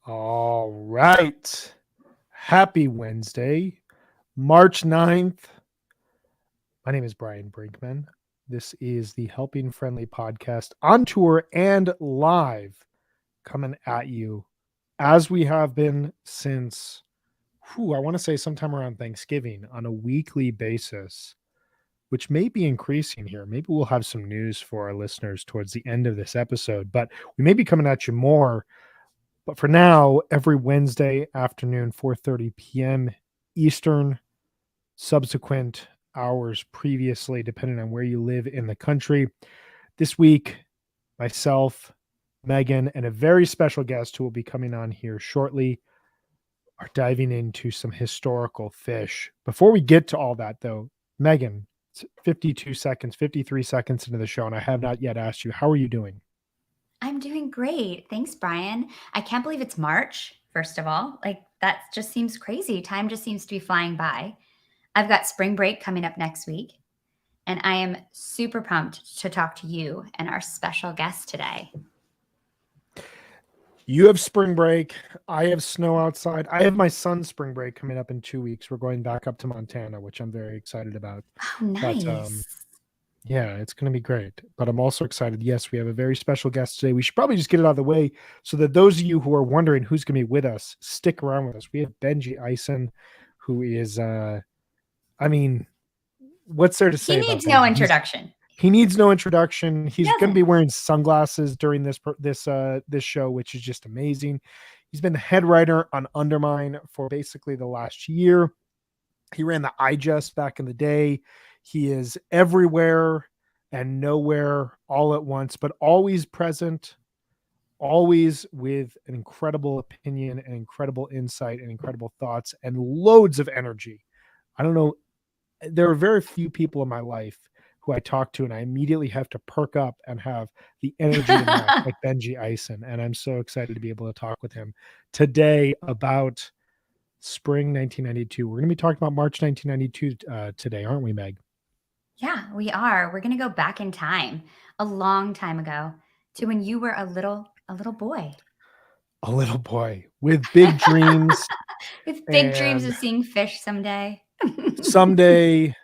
All right. Happy Wednesday, March 9th. My name is Brian Brinkman. This is the Helping Friendly podcast on tour and live coming at you as we have been since, I want to say sometime around Thanksgiving on a weekly basis, which may be increasing here. Maybe we'll have some news for our listeners towards the end of this episode, but we may be coming at you more. But for now, every Wednesday afternoon, 4:30 p.m. Eastern, subsequent hours previously, depending on where you live in the country. This week, myself, Megan, and a very special guest who will be coming on here shortly are diving into some historical fish. Before we get to all that, though, Megan, it's 52 seconds, 53 seconds into the show, and I have not yet asked you, how are you doing? I'm doing great. Thanks, Brian. I can't believe it's March, first of all. That just seems crazy. Time just seems to be flying by. I've got spring break coming up next week, and I am super pumped to talk to you and our special guest today. You have spring break. I have snow outside. I have my son's spring break coming up in 2 weeks. We're going back up to Montana, which I'm very excited about. Oh, But nice. yeah, it's going to be great. But I'm also excited. Yes, we have a very special guest today. We should probably just get it out of the way so that those of you who are wondering who's going to be with us, stick around with us. We have Benji Eisen, who is, I mean, what's there to He say about needs no Benji? introduction. He needs no introduction. He's going to Doesn't. be wearing sunglasses during this show, which is just amazing. He's been the head writer on Undermine for basically the last year. He ran the iJust back in the day. He is everywhere and nowhere all at once, but always present, always with an incredible opinion and incredible insight and incredible thoughts and loads of energy. I don't know. There are very few people in my life who I talk to and I immediately have to perk up and have the energy to match, like Benji Eisen. And I'm so excited to be able to talk with him today about spring 1992. We're going to be talking about March 1992 today, aren't we, Meg? Yeah, we are. We're going to go back in time, a long time ago, to when you were a little boy. A little boy with big dreams With big dreams and of seeing fish someday. someday,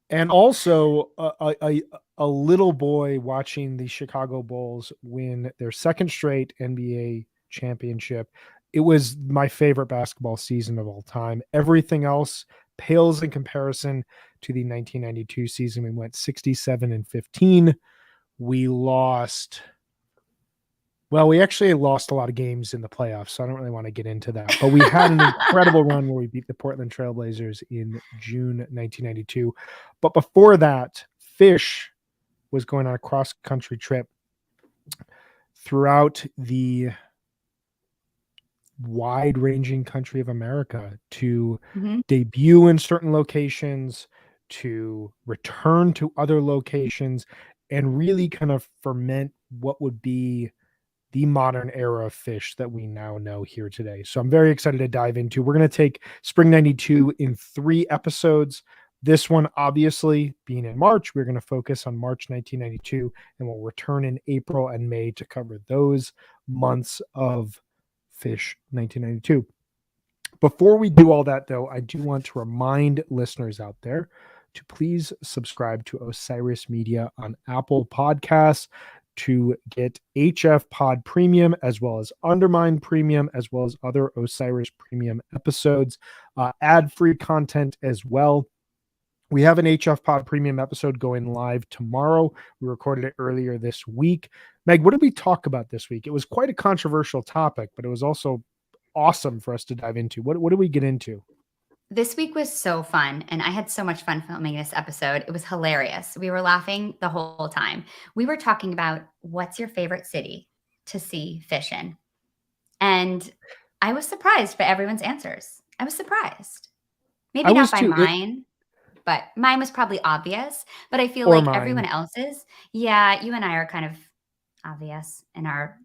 and also a little boy watching the Chicago Bulls win their second straight NBA championship. It was my favorite basketball season of all time. Everything else pales in comparison to the 1992 season. We went 67-15. We lost. Well, we actually lost a lot of games in the playoffs, so I don't really want to get into that. But we had an incredible run where we beat the Portland Trailblazers in June 1992. But before that, Fish was going on a cross-country trip throughout the wide-ranging country of America to debut in certain locations, to return to other locations, and really kind of ferment what would be the modern era of fish that we now know here today. So I'm very excited to dive into. We're going to take Spring 92 in 3 episodes. This one, obviously, being in March, we're going to focus on March 1992, and we'll return in April and May to cover those months of Fish 1992. Before we do all that, though, I do want to remind listeners out there to please subscribe to Osiris Media on Apple Podcasts, to get HFPod Premium, as well as Undermine Premium, as well as other Osiris Premium episodes, ad-free content as well. We have an HFPod Premium episode going live tomorrow. We recorded it earlier this week. Meg, what did we talk about this week? It was quite a controversial topic, but it was also awesome for us to dive into. What did we get into? This week was so fun, and I had so much fun filming this episode. It was hilarious. We were laughing the whole time. We were talking about what's your favorite city to see fish in. And I was surprised by everyone's answers. I was surprised. Maybe not by mine, but mine was probably obvious. But I feel like everyone else's, yeah, you and I are kind of obvious in our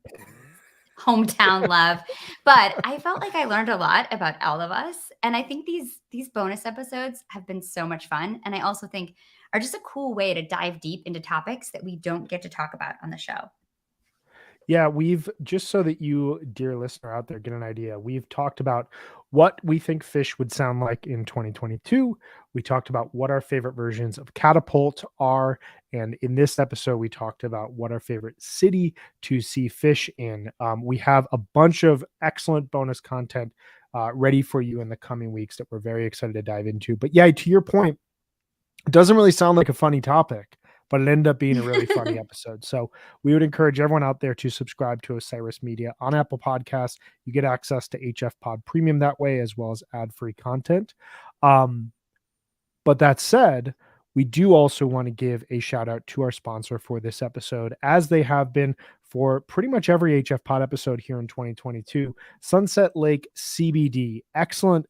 hometown love. But I felt like I learned a lot about all of us. And I think these bonus episodes have been so much fun. And I also think are just a cool way to dive deep into topics that we don't get to talk about on the show. Yeah, we've just so that you, dear listener out there, get an idea. We've talked about what we think fish would sound like in 2022. We talked about what our favorite versions of Catapult are. And in this episode, we talked about what our favorite city to see fish in. We have a bunch of excellent bonus content ready for you in the coming weeks that we're very excited to dive into. But yeah, to your point, it doesn't really sound like a funny topic, but it ended up being a really funny episode. So we would encourage everyone out there to subscribe to Osiris Media on Apple Podcasts. You get access to HFPod Premium that way, as well as ad-free content. But that said, we do also want to give a shout out to our sponsor for this episode, as they have been for pretty much every HF Pod episode here in 2022. Sunset Lake CBD, excellent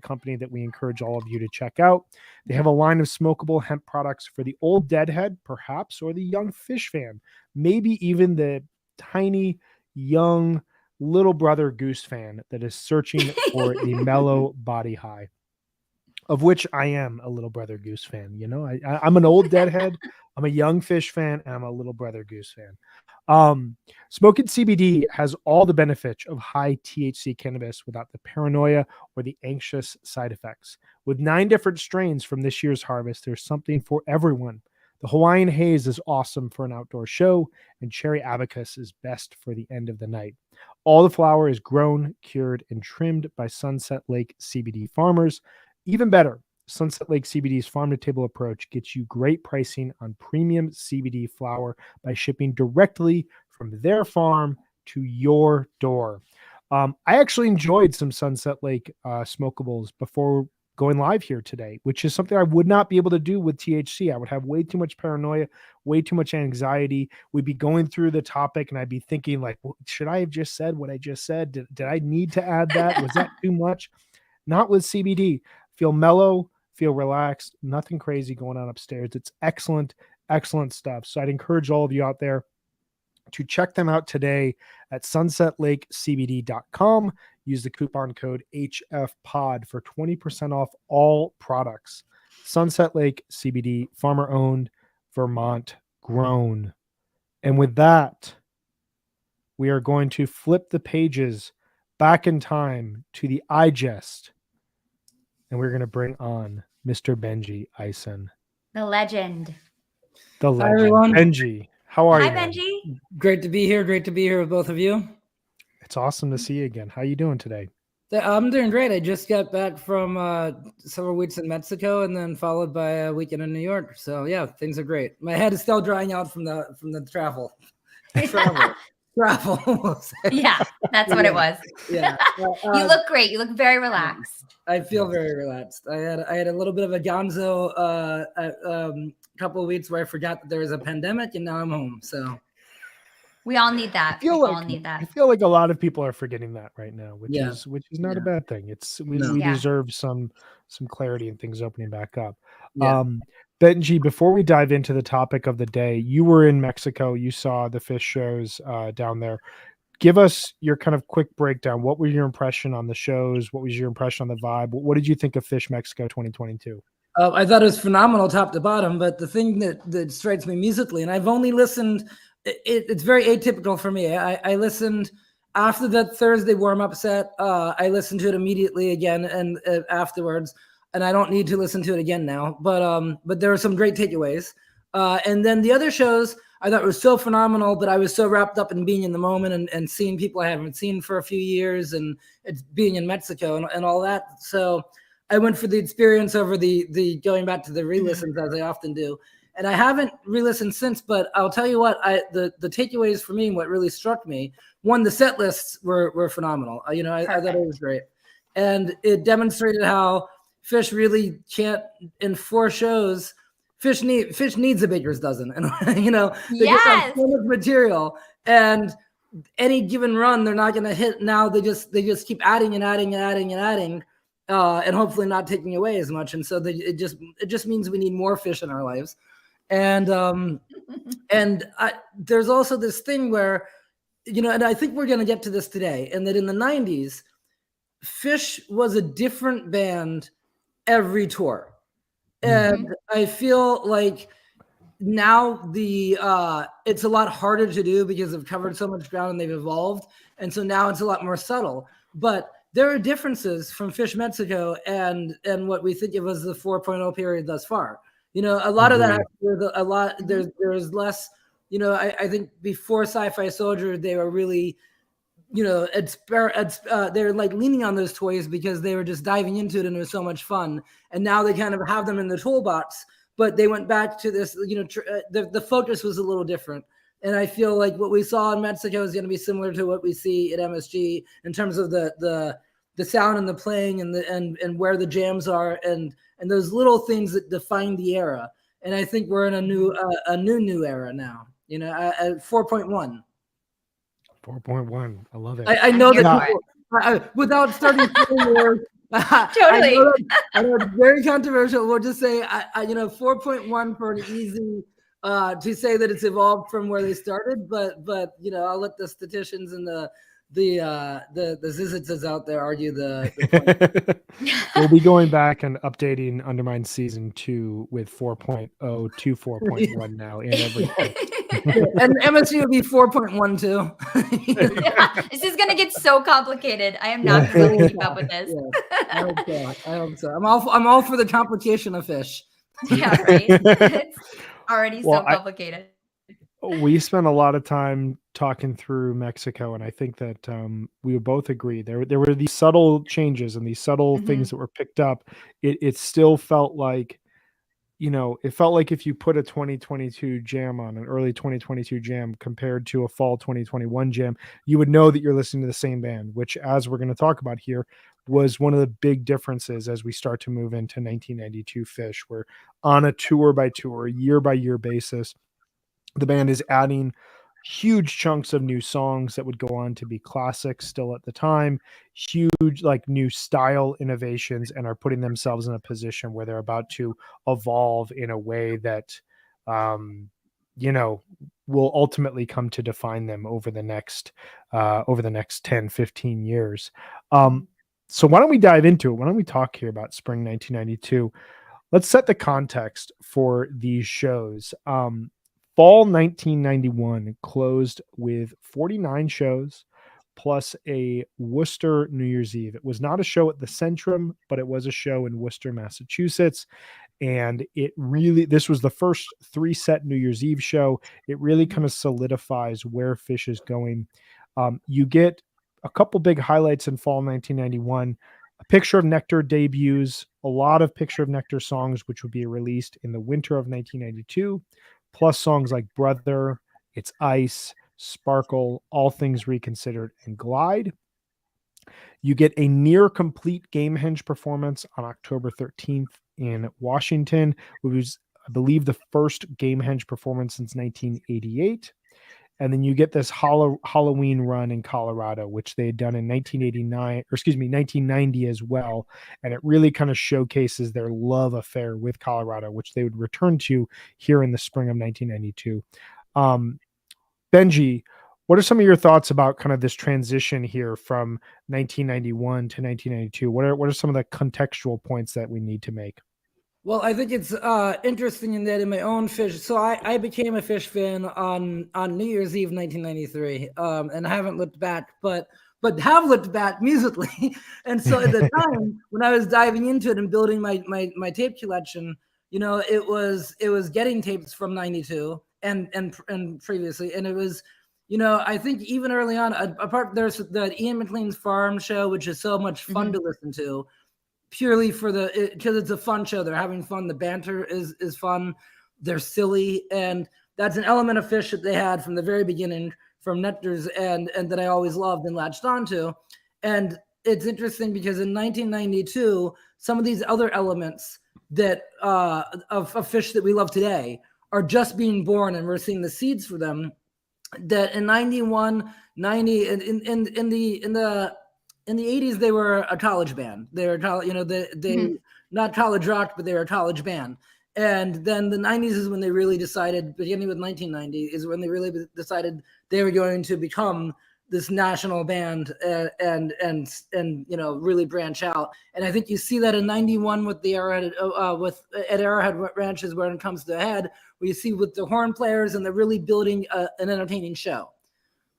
company that we encourage all of you to check out. They have a line of smokable hemp products for the old deadhead, perhaps, or the young fish fan, maybe even the tiny young little brother goose fan that is searching for the mellow body high, of which I am a little brother goose fan. You know, I'm an old deadhead, I'm a young fish fan, and I'm a little brother goose fan. Smoking CBD has all the benefits of high THC cannabis without the paranoia or the anxious side effects. With 9 different strains from this year's harvest, there's something for everyone. The Hawaiian Haze is awesome for an outdoor show, and Cherry Abacus is best for the end of the night. All the flower is grown, cured, and trimmed by Sunset Lake CBD farmers. Even better, Sunset Lake CBD's farm-to-table approach gets you great pricing on premium CBD flower by shipping directly from their farm to your door. I actually enjoyed some Sunset Lake smokables before going live here today, which is something I would not be able to do with THC. I would have way too much paranoia, way too much anxiety. We'd be going through the topic and I'd be thinking like, well, should I have just said what I just said? Did I need to add that? Was that too much? Not with CBD. Feel mellow, feel relaxed, nothing crazy going on upstairs. It's excellent stuff. So I'd encourage all of you out there to check them out today at sunsetlakecbd.com. Use the coupon code HFPod for 20% off all products. Sunset Lake CBD, farmer owned, Vermont grown. And with that, we are going to flip the pages back in time to the iGest. And we're going to bring on Mr. Benji Eisen. The legend. The legend. Hi, everyone. Benji, how are you? Hi, Benji. Great to be here. Great to be here with both of you. It's awesome to see you again. How are you doing today? I'm doing great. I just got back from several weeks in Mexico and then followed by a weekend in New York. So yeah, things are great. My head is still drying out from the travel. Travel. Yeah, that's what it was. Yeah. You look great. You look very relaxed. I feel very relaxed. I had a little bit of a gonzo couple of weeks where I forgot that there was a pandemic, and now I'm home. So we all need that. All need that. I feel like a lot of people are forgetting that right now, which is not a bad thing. It's we deserve some clarity and things opening back up. Yeah. Benji, before we dive into the topic of the day, you were in Mexico. You saw the fish shows down there. Give us your kind of quick breakdown. What was your impression on the shows? What was your impression on the vibe? What did you think of Fish Mexico 2022? I thought it was phenomenal top to bottom, but the thing that strikes me musically, and I've only listened, it's very atypical for me. I listened after that Thursday warm-up set. I listened to it immediately again and afterwards, and I don't need to listen to it again now. But there were some great takeaways. And then the other shows I thought were so phenomenal, but I was so wrapped up in being in the moment and seeing people I haven't seen for a few years, and it's being in Mexico and all that. So I went for the experience over the going back to the re-listens as I often do. And I haven't re-listened since, but I'll tell you what, the takeaways for me and what really struck me, one, the set lists were phenomenal. I thought it was great. And it demonstrated how Fish really can't, in 4 shows, Fish needs a baker's dozen, and they just have so much material, and any given run they're not going to hit. Now they just keep adding and hopefully not taking away as much. And so it just means we need more fish in our lives. And there's also this thing where and I think we're going to get to this today, and that in the 90s, Fish was a different band every tour. And I feel like now it's a lot harder to do because they've covered so much ground and they've evolved. And so now it's a lot more subtle. But there are differences from Fish Mexico and what we think of as the 4.0 period thus far. You know, a lot of that, there's less, you know, I think before Sci-Fi Soldier, they were really, you know, they're like leaning on those toys because they were just diving into it and it was so much fun. And now they kind of have them in the toolbox, but they went back to this, you know, the focus was a little different. And I feel like what we saw in Mexico is going to be similar to what we see at MSG in terms of the sound and the playing and where the jams are and those little things that define the era. And I think we're in a new era now, you know, at 4.1. 4.1. I love it. I know that without starting totally. I know it's very controversial. We'll just say, you know, 4.1 for an easy to say that it's evolved from where they started, but you know, I'll let the statisticians and the Zizitzes out there argue the point. We'll be going back and updating Undermine Season 2 with 4.0 to 4.1 now and everything. And MSU will be 4.12. This is gonna get so complicated. I am not going to keep up with this. Yeah, I hope so. I'm all for the complication of fish. Yeah, right. It's already so complicated. We spent a lot of time talking through Mexico, and I think that we would both agree there were these subtle changes and these subtle things that were picked up. It still felt like, you know, it felt like if you put a 2022 jam on, an early 2022 jam compared to a fall 2021 jam, you would know that you're listening to the same band, which, as we're going to talk about here, was one of the big differences as we start to move into 1992 Fish. We're on a tour by tour, year by year basis. The band is adding huge chunks of new songs that would go on to be classics still at the time, huge like new style innovations, and are putting themselves in a position where they're about to evolve in a way that, you know, will ultimately come to define them over the next 10, 15 years. So why don't we dive into it? Why don't we talk here about spring 1992? Let's set the context for these shows. Fall 1991 closed with 49 shows plus a Worcester New Year's Eve. It was not a show at the Centrum, but it was a show in Worcester, Massachusetts. And this was the first 3-set New Year's Eve show. It really kind of solidifies where Fish is going. You get a couple big highlights in fall 1991. A Picture of Nectar debuts, a lot of Picture of Nectar songs, which would be released in the winter of 1992. Plus songs like Brother, It's Ice, Sparkle, All Things Reconsidered, and Glide. You get a near complete Gamehenge performance on October 13th in Washington, which was, I believe, the first Gamehenge performance since 1988. And then you get this Halloween run in Colorado, which they had done in 1990 as well. And it really kind of showcases their love affair with Colorado, which they would return to here in the spring of 1992. Benji, what are some of your thoughts about kind of this transition here from 1991 to 1992? What are some of the contextual points that we need to make? Well, I think it's interesting in that in my own Fish, so I became a Fish fan on New Year's Eve 1993, and I haven't looked back, but have looked back musically. And so at the time when I was diving into it and building my tape collection, you know, it was getting tapes from 92 and previously, and it was, you know, I think even early on, there's the Ian McLean's Farm show, which is so much fun to listen to. Purely because it's a fun show. They're having fun. The banter is fun. They're silly. And that's an element of Fish that they had from the very beginning from Nectar's and that I always loved and latched onto. And it's interesting because in 1992, some of these other elements that of Fish that we love today are just being born, and we're seeing the seeds for them. That in 91, 90, and in the 80s, they were a college band. They were, you know, they not college rock, but they were a college band. And then the 90s is when they really decided, beginning with 1990, is when they really decided they were going to become this national band and really branch out. And I think you see that in '91 with the Arrowhead at Arrowhead Ranch is when it comes to the head, where you see with the horn players and they're really building an entertaining show.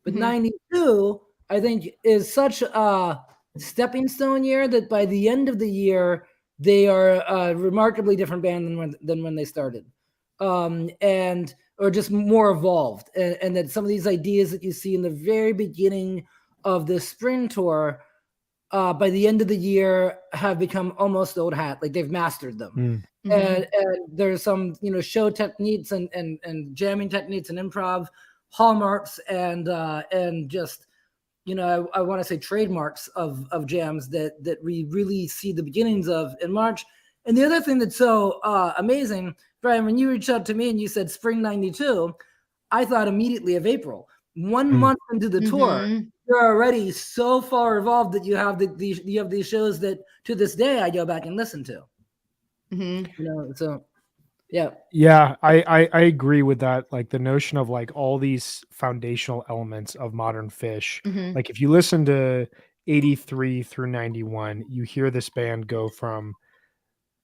But '92, I think, is such a stepping stone year that by the end of the year, they are a remarkably different band than when they started. Or just more evolved, and that some of these ideas that you see in the very beginning of the spring tour, by the end of the year, have become almost old hat. Like they've mastered them. And there's some show techniques and jamming techniques and improv hallmarks and just I want to say trademarks of jams that we really see the beginnings of in March. And the other thing that's so amazing, Brian, when you reached out to me and you said spring '92, I thought immediately of April. 1 month into the tour, you're already so far evolved that you have these shows that to this day I go back and listen to. So yeah, I agree with that. Like the notion of like all these foundational elements of modern Fish. Like if you listen to 83 through 91, you hear this band go from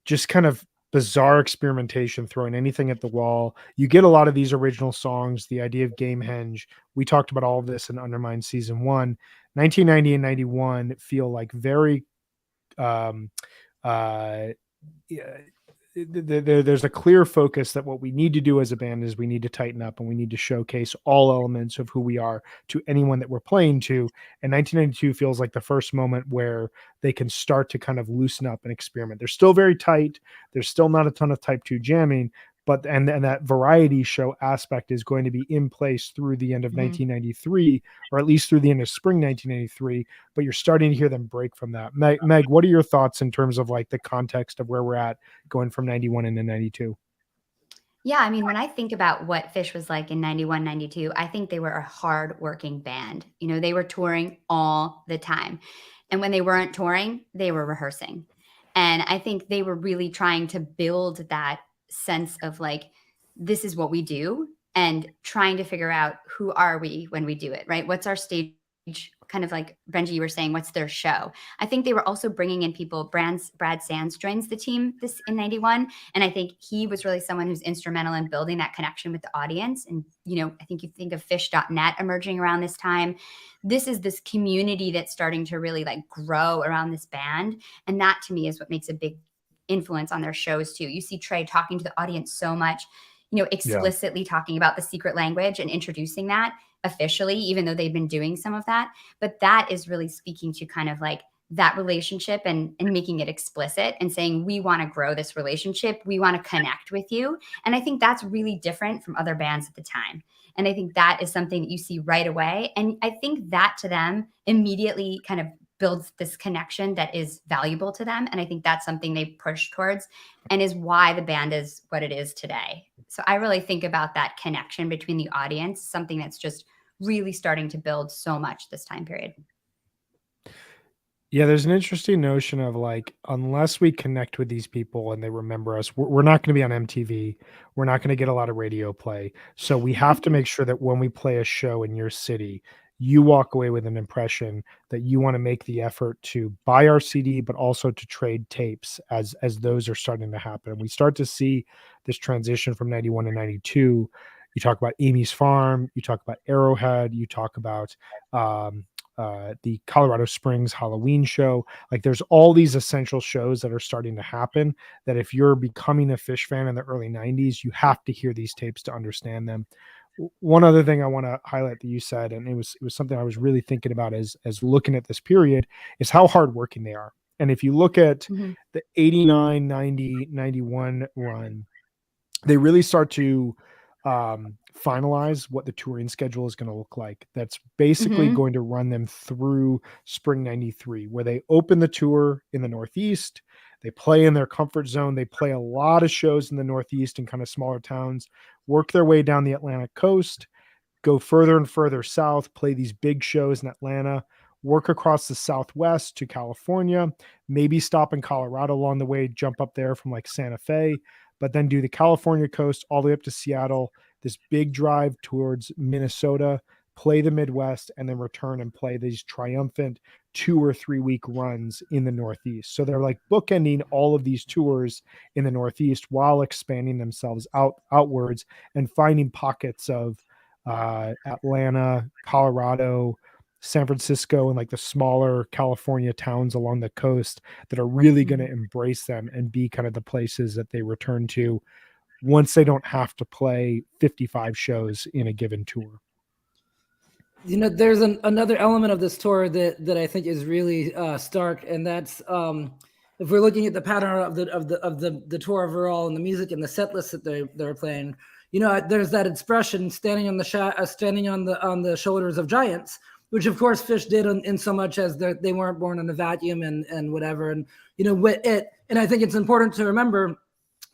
just kind of bizarre experimentation, throwing anything at the wall. You get a lot of these original songs, the idea of Gamehenge. We talked about all of this in Undermine Season 1. 1990 and 91 feel like very there's a clear focus that what we need to do as a band is we need to tighten up and we need to showcase all elements of who we are to anyone that we're playing to. And 1992 feels like the first moment where they can start to kind of loosen up and experiment. They're still very tight. There's still not a ton of type 2 jamming, but and that variety show aspect is going to be in place through the end of 1993, or at least through the end of spring 1993. But you're starting to hear them break from that. Meg, what are your thoughts in terms of like the context of where we're at going from 91 into 92? Yeah, I mean, when I think about what Fish was like in 91, 92, I think they were a hard-working band. They were touring all the time. And when they weren't touring, they were rehearsing. And I think they were really trying to build that sense of like, this is what we do, and trying to figure out who are we when we do it, right? What's our stage, kind of like Benji, you were saying, what's their show? I think they were also bringing in people. Brad Sands joins the team in 91. And I think he was really someone who's instrumental in building that connection with the audience. And, I think you think of fish.net emerging around this time. This is this community that's starting to really like grow around this band. And that to me is what makes a big influence on their shows too. You see Trey talking to the audience so much, explicitly talking about the secret language and introducing that officially, even though they've been doing some of that. But that is really speaking to kind of like that relationship and making it explicit and saying, we want to grow this relationship. We want to connect with you. And I think that's really different from other bands at the time. And I think that is something that you see right away. And I think that to them immediately kind of builds this connection that is valuable to them. And I think that's something they push towards and is why the band is what it is today. So I really think about that connection between the audience, something that's just really starting to build so much this time period. Yeah, there's an interesting notion of like, unless we connect with these people and they remember us, we're not going to be on MTV. We're not going to get a lot of radio play. So we have to make sure that when we play a show in your city, you walk away with an impression that you want to make the effort to buy our CD, but also to trade tapes as those are starting to happen. And we start to see this transition from 91 to 92. You talk about Amy's Farm, you talk about Arrowhead, you talk about the Colorado Springs Halloween show. Like there's all these essential shows that are starting to happen that if you're becoming a Fish fan in the early 90s, you have to hear these tapes to understand them. One other thing I want to highlight that you said, and it was something I was really thinking about as looking at this period, is how hardworking they are. And if you look at the 89, 90, 91 run, they really start to finalize what the touring schedule is going to look like. That's basically going to run them through spring 93, where they open the tour in the Northeast. They play in their comfort zone. They play a lot of shows in the Northeast and kind of smaller towns, work their way down the Atlantic coast, go further and further south, play these big shows in Atlanta, work across the Southwest to California, maybe stop in Colorado along the way, jump up there from like Santa Fe, but then do the California coast all the way up to Seattle, this big drive towards Minnesota, play the Midwest, and then return and play these triumphant 2 or 3 week runs in the Northeast. So they're like bookending all of these tours in the Northeast while expanding themselves outwards and finding pockets of Atlanta, Colorado, San Francisco, and like the smaller California towns along the coast that are really going to embrace them and be kind of the places that they return to once they don't have to play 55 shows in a given tour. There's another element of this tour that I think is really stark, and that's if we're looking at the pattern of the tour overall and the music and the set list that they're playing. There's that expression standing on the shoulders of giants, which of course Phish did in so much as they weren't born in a vacuum and whatever. And and I think it's important to remember,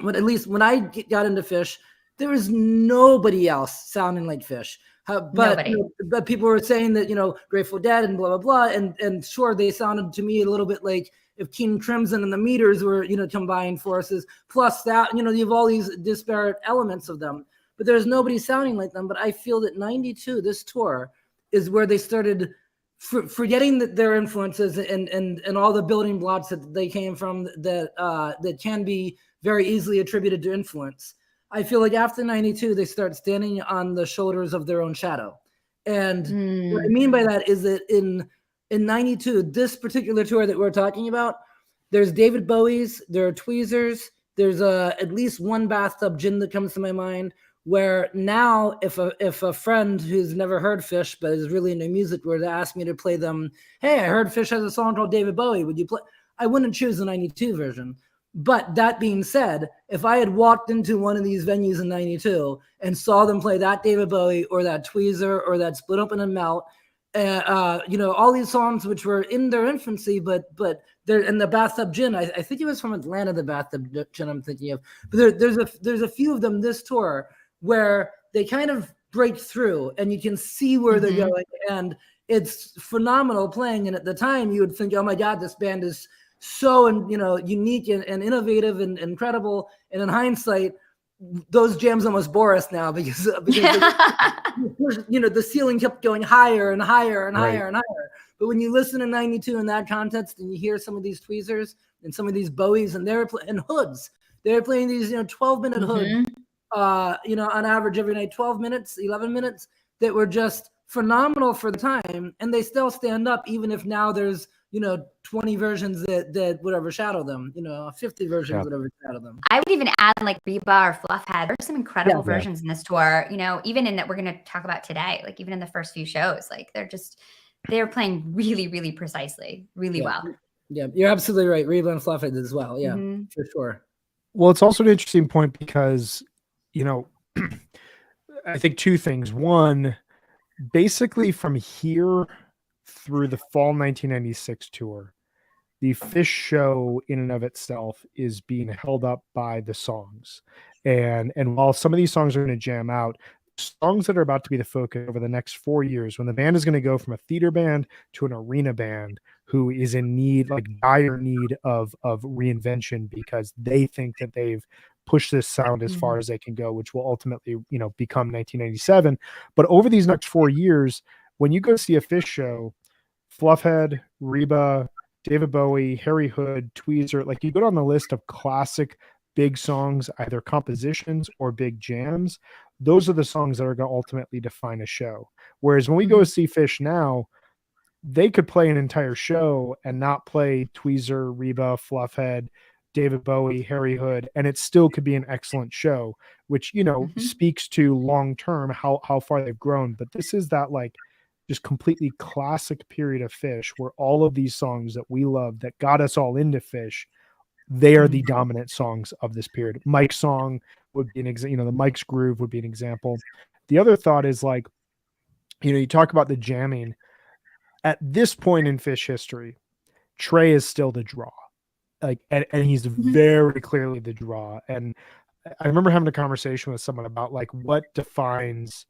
at least when I got into Phish, there was nobody else sounding like Phish. But people were saying that Grateful Dead and blah blah blah, and sure, they sounded to me a little bit like if King Crimson and the Meters were combined forces. Plus that you have all these disparate elements of them, but there's nobody sounding like them. But I feel that '92, this tour, is where they started forgetting their influences and all the building blocks that they came from that can be very easily attributed to influence. I feel like after '92, they start standing on the shoulders of their own shadow. And what I mean by that is that in '92, this particular tour that we're talking about, there's David Bowie's, there are Tweezers, there's at least one Bathtub Gin that comes to my mind, where now if a friend who's never heard Phish but is really into music were to ask me to play them, hey, I heard Phish has a song called David Bowie, would you play? I wouldn't choose the '92 version. But that being said, if I had walked into one of these venues in '92 and saw them play that David Bowie or that Tweezer or that Split Open and Melt, all these songs which were in their infancy, but they're in the Bathtub Gin. I think it was from Atlanta, the Bathtub Gin I'm thinking of. But there's a few of them this tour where they kind of break through and you can see where they're going, and it's phenomenal playing. And at the time, you would think, oh my God, this band is so unique and innovative and incredible. And in hindsight, those jams almost bore us now because the ceiling kept going higher and higher and higher and higher. But when you listen to '92 in that context and you hear some of these Tweezers and some of these Bowies and and Hoods, they're playing these 12-minute Hoods, on average every night, 12 minutes, 11 minutes, that were just phenomenal for the time, and they still stand up even if now there's 20 versions that would overshadow them, 50 versions would overshadow them. I would even add like Reba or Fluffhead. There's some incredible versions in this tour, even in that we're going to talk about today, like even in the first few shows, like they're playing really, really precisely, really well. Yeah, you're absolutely right. Reba and Fluffhead as well. Yeah, for sure. Well, it's also an interesting point because, I think two things. One, basically from here through the fall 1996 tour, the Phish show in and of itself is being held up by the songs. And while some of these songs are going to jam out, songs that are about to be the focus over the next 4 years, when the band is going to go from a theater band to an arena band who is in need, like dire need of reinvention, because they think that they've pushed this sound as far as they can go, which will ultimately, become 1997. But over these next 4 years, when you go see a Phish show, Fluffhead, Reba, David Bowie, Harry Hood, Tweezer, like you go down the list of classic big songs, either compositions or big jams, those are the songs that are going to ultimately define a show. Whereas when we go see Phish now, they could play an entire show and not play Tweezer, Reba, Fluffhead, David Bowie, Harry Hood, and it still could be an excellent show, which, speaks to long-term how far they've grown. But this is that like just completely classic period of Phish where all of these songs that we love that got us all into Phish, they are the dominant songs of this period. Mike's song would be an example, the Mike's Groove would be an example. The other thought is like, you talk about the jamming. At this point in Phish history, Trey is still the draw. Like, and he's very clearly the draw. And I remember having a conversation with someone about like what defines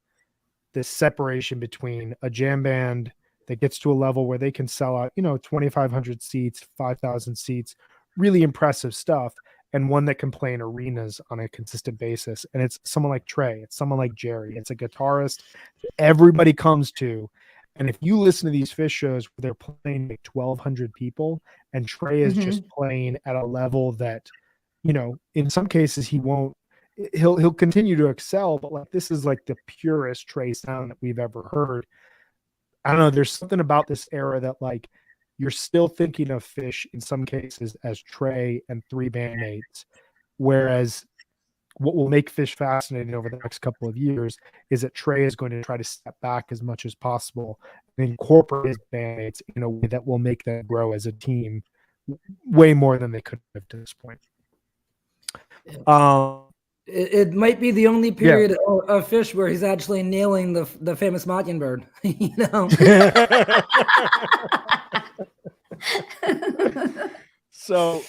this separation between a jam band that gets to a level where they can sell out, 2,500 seats, 5,000 seats, really impressive stuff. and one that can play in arenas on a consistent basis. And it's someone like Trey, it's someone like Jerry, it's a guitarist everybody comes to. And if you listen to these Phish shows where they're playing like 1,200 people, and Trey is just playing at a level that, you know, in some cases he'll continue to excel, but like this is like the purest Trey sound that we've ever heard. I don't know. There's something about this era that like you're still thinking of Phish in some cases as Trey and three bandmates, whereas what will make Phish fascinating over the next couple of years is that Trey is going to try to step back as much as possible and incorporate his bandmates in a way that will make them grow as a team way more than they could have to this point. It might be the only period of Phish where he's actually nailing the famous Mockingbird, you know? So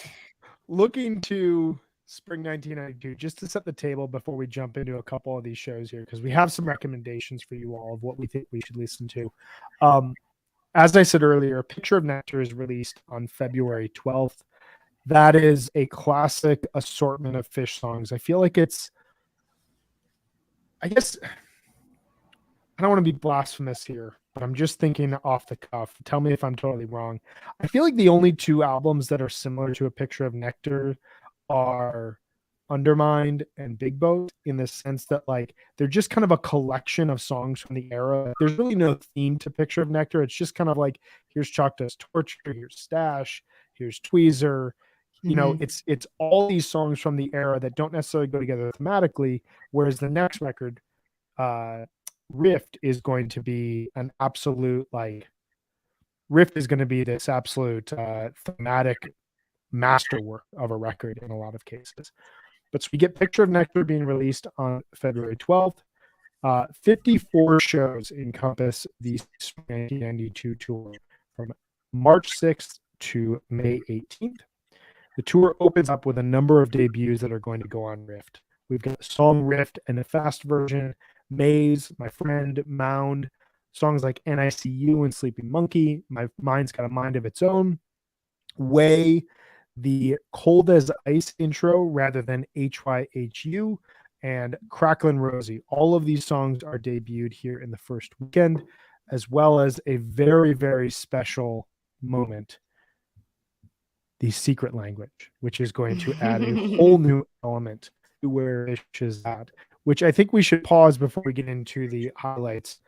looking to spring 1992, just to set the table before we jump into a couple of these shows here, because we have some recommendations for you all of what we think we should listen to. As I said earlier, Picture of Nectar is released on February 12th. That is a classic assortment of Phish songs. I feel like I guess I don't want to be blasphemous here, but I'm just thinking off the cuff. Tell me if I'm totally wrong. I feel like the only two albums that are similar to A Picture of Nectar are Undermined and Big Boat, in the sense that like they're just kind of a collection of songs from the era. There's really no theme to Picture of Nectar. It's just kind of like, here's Chalk Dust Torture, here's Stash, here's Tweezer. You know, it's all these songs from the era that don't necessarily go together thematically, whereas the next record, Rift, is going to be an absolute Rift is going to be this absolute thematic masterwork of a record in a lot of cases. But so we get Picture of Nectar being released on February 12th. 54 shows encompass the 1992 tour from March 6th to May 18th. The tour opens up with a number of debuts that are going to go on Rift. We've got the song Rift and a fast version, Maze, My Friend, Mound, songs like NICU and Sleeping Monkey, My Mind's Got a Mind of Its Own, Way, the Cold as Ice intro rather than HYHU, and Cracklin' Rosie. All of these songs are debuted here in the first weekend, as well as a very, very special moment, the Secret Language, which is going to add a whole new element to where Phish is at, which I think we should pause before we get into the highlights.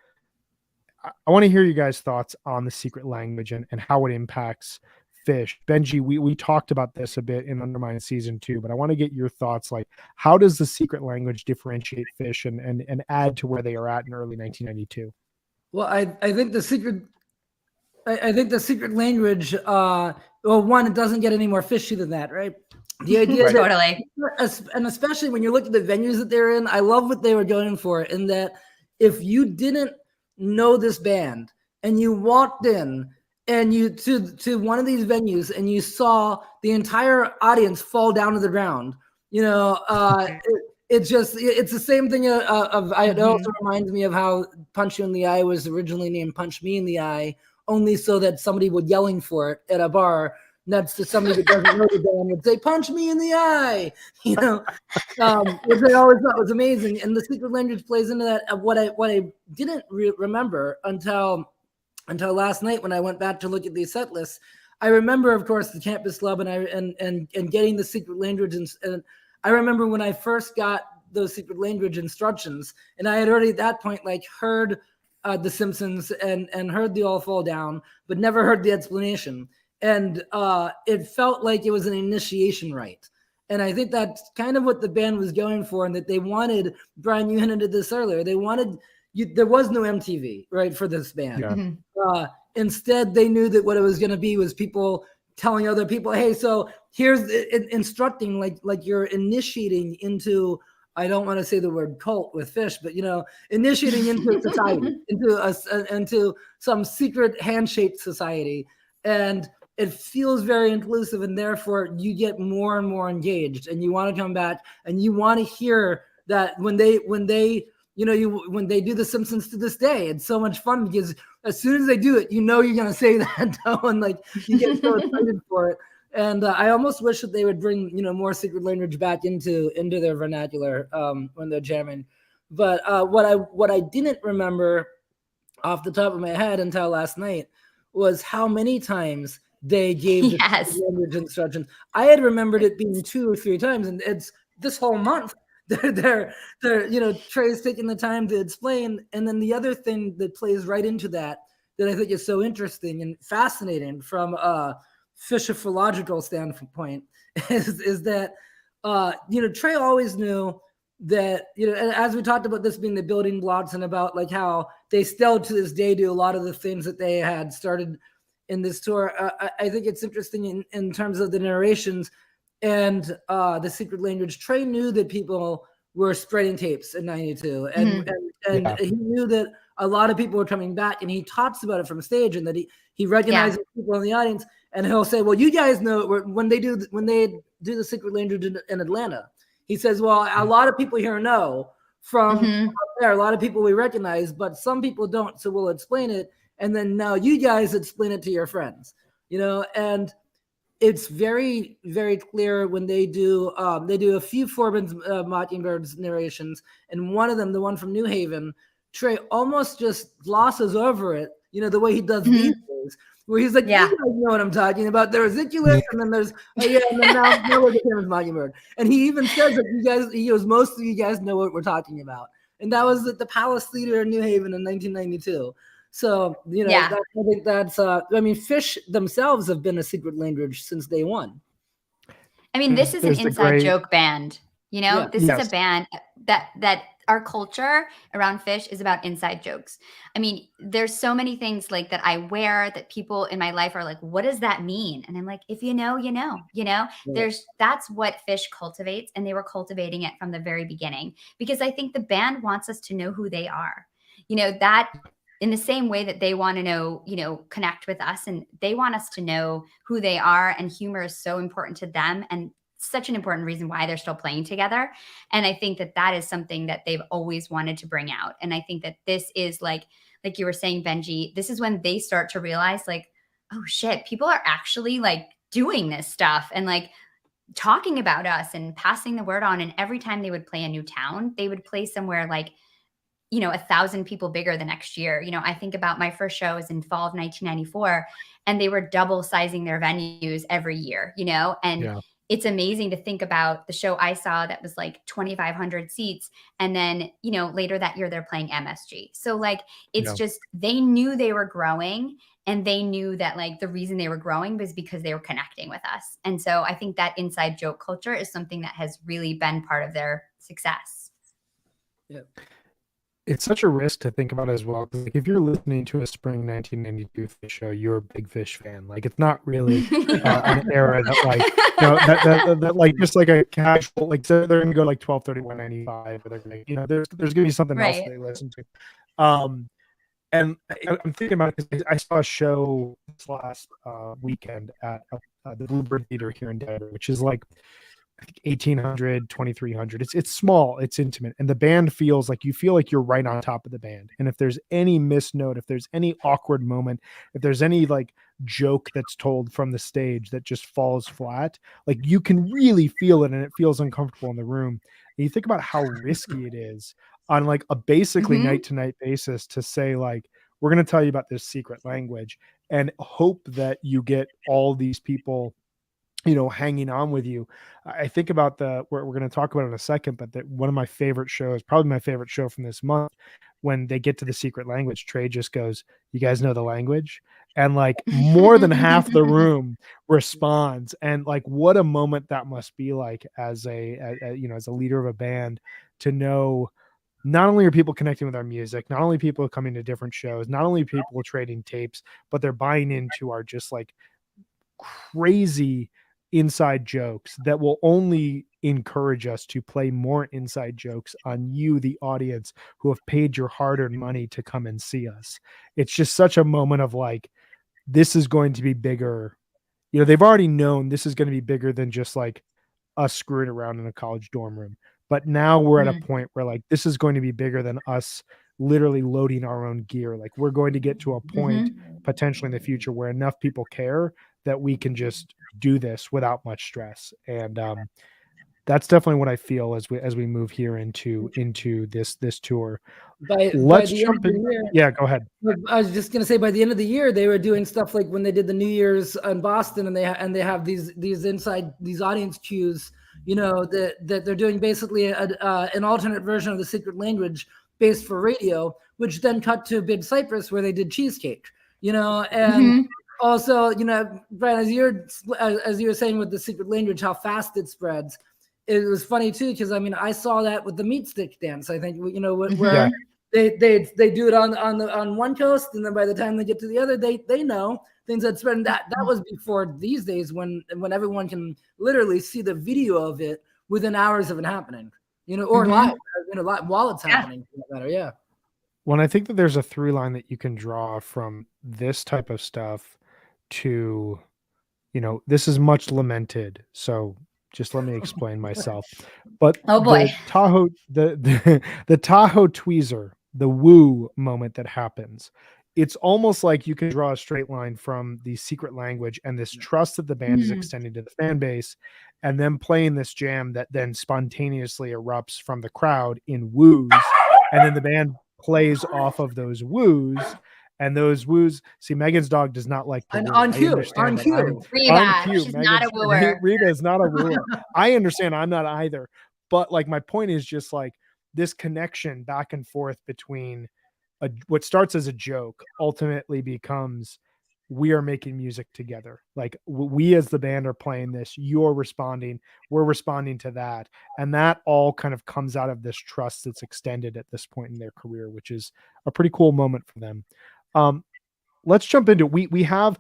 I want to hear you guys' thoughts on the Secret Language and how it impacts Phish. Benji, we talked about this a bit in Undermine Season 2, but I want to get your thoughts. Like, how does the Secret Language differentiate Phish and add to where they are at in early 1992? Well, I think the Secret Language, well, one, it doesn't get any more fishy than that, right? The idea is totally, and especially when you look at the venues that they're in, I love what they were going for, in that if you didn't know this band and you walked in and you to one of these venues and you saw the entire audience fall down to the ground, you know, it's the same thing it also reminds me of how Punch You in the Eye was originally named Punch Me in the Eye, only so that somebody would yelling for it at a bar next to somebody that doesn't know the band would say, "Punch me in the eye," you know, which I always thought was amazing. And the Secret Language plays into that. What I didn't remember until last night when I went back to look at these set lists, I remember, of course, the Campus Club and getting the Secret Language. And I remember when I first got those Secret Language instructions, and I had already at that point heard The Simpsons and heard the All Fall Down, but never heard the explanation. And it felt like it was an initiation rite. And I think that's kind of what the band was going for, and that they wanted, Brian, you hinted at this earlier, they wanted, there was no MTV, right, for this band. Yeah. Instead, they knew that what it was going to be was people telling other people, hey, so here's instructing, like you're initiating into, I don't want to say the word cult with Phish, but, you know, initiating into society, into some secret handshake society. And it feels very inclusive, and therefore you get more and more engaged, and you want to come back, and you want to hear that when they do The Simpsons to this day, it's so much fun because as soon as they do it, you know you're going to say that, and like you get so excited for it. And I almost wish that they would bring, more secret language back into their vernacular when they're jamming. But what I didn't remember off the top of my head until last night was how many times they gave the Yes. language instructions. I had remembered it being 2 or 3 times, and it's this whole month. They're Trey's taking the time to explain. And then the other thing that plays right into that I think is so interesting and fascinating from a physiological standpoint is that Trey always knew that, and as we talked about this being the building blocks and about like how they still to this day do a lot of the things that they had started in this tour. I think it's interesting in terms of the narrations and the secret language. Trey knew that people were spreading tapes in 92 and he knew that a lot of people were coming back, and he talks about it from stage, and that he recognizes people in the audience, and he'll say, well, you guys know when they do the secret language in Atlanta. He says, well, a lot of people here know from there, a lot of people we recognize, but some people don't. So we'll explain it. And then now you guys explain it to your friends, and it's very, very clear when they do a few Forbin's Mockingbird's narrations. And one of them, the one from New Haven, Trey almost just glosses over it, the way he does these days. Where he's like, you guys know what I'm talking about. There's Iculus, and then there's, and then now we're the famous Mockingbird. And he even says that he goes, most of you guys know what we're talking about. And that was at the Palace Theater in New Haven in 1992. So, I think that's, Fish themselves have been a secret language since day one. I mean, this is an inside joke band, this is a band that our culture around Fish is about inside jokes. I mean, there's so many things like that I wear that people in my life are like, what does that mean? And I'm like, if you know, that's what Fish cultivates. And they were cultivating it from the very beginning, because I think the band wants us to know who they are, that in the same way that they want to know, connect with us, and they want us to know who they are. And humor is so important to them, and such an important reason why they're still playing together. And I think that is something that they've always wanted to bring out. And I think that this is like you were saying, Benji, this is when they start to realize like, oh shit, people are actually like doing this stuff and like talking about us and passing the word on. And every time they would play a new town, they would play somewhere like, 1,000 people bigger the next year. I think about my first show was in fall of 1994, and they were double sizing their venues every year, and it's amazing to think about the show I saw that was like 2,500 seats. And then, later that year they're playing MSG. So like, it's just, they knew they were growing, and they knew that like the reason they were growing was because they were connecting with us. And so I think that inside joke culture is something that has really been part of their success. Yeah. It's such a risk to think about as well. Like if you're listening to a spring 1992 Fish show, you're a big Fish fan. Like it's not really an era that like that like just like a casual like so they're gonna go like 12/31/95, or they're gonna there's gonna be something else they listen to. And I'm thinking about it because I saw a show this last weekend at the Bluebird Theater here in Denver, which is like I think 1,800, 2,300. It's small, it's intimate, and the band feels like you feel like you're right on top of the band. And if there's any missed note, if there's any awkward moment, if there's any like joke that's told from the stage that just falls flat, like you can really feel it, and it feels uncomfortable in the room. And you think about how risky it is on like a basically night to night basis to say like, we're going to tell you about this secret language and hope that you get all these people hanging on with you. I think about we're going to talk about it in a second, but that one of my favorite shows, probably my favorite show from this month, when they get to the secret language, Trey just goes, you guys know the language? And like more than half the room responds. And like, what a moment that must be like as as a leader of a band, to know not only are people connecting with our music, not only people coming to different shows, not only people trading tapes, but they're buying into our just like crazy inside jokes that will only encourage us to play more inside jokes on you, the audience, who have paid your hard-earned money to come and see us. It's just such a moment of like, this is going to be bigger. They've already known this is going to be bigger than just like us screwing around in a college dorm room. But now we're at a point where like, this is going to be bigger than us literally loading our own gear. Like we're going to get to a point potentially in the future where enough people care that we can just do this without much stress. And that's definitely what I feel as we move here into this tour. By Let's the end jump of in. the year, Yeah, go ahead. I was just gonna say, by the end of the year, they were doing stuff like when they did the New Year's in Boston, and they have these audience cues, that they're doing basically an alternate version of the secret language based for radio, which then cut to Big Cypress where they did Cheesecake, and also, Brian, as you were saying with the secret language, how fast it spreads. It was funny too, because I saw that with the meat stick dance. I think where they do it on one coast, and then by the time they get to the other, they know things that spread. That was before these days when everyone can literally see the video of it within hours of it happening, or live, while it's happening. Yeah. Well, I think that there's a through line that you can draw from this type of stuff to, this is much lamented. So just let me explain myself. But oh boy, the Tahoe, the Tahoe tweezer, the woo moment that happens, it's almost like you can draw a straight line from the secret language and this trust that the band is extending to the fan base, and then playing this jam that then spontaneously erupts from the crowd in woos, and then the band plays off of those woos. And those woos. See, Megan's dog does not like to woo. On I cue. understand On that. cue. Rita, cue. she's not a wooer. Rita is not a wooer. I understand. I'm not either. But like, my point is just like this connection back and forth between what starts as a joke ultimately becomes, we are making music together. Like, we as the band are playing this, you're responding, we're responding to that. And that all kind of comes out of this trust that's extended at this point in their career, which is a pretty cool moment for them. Let's jump into we want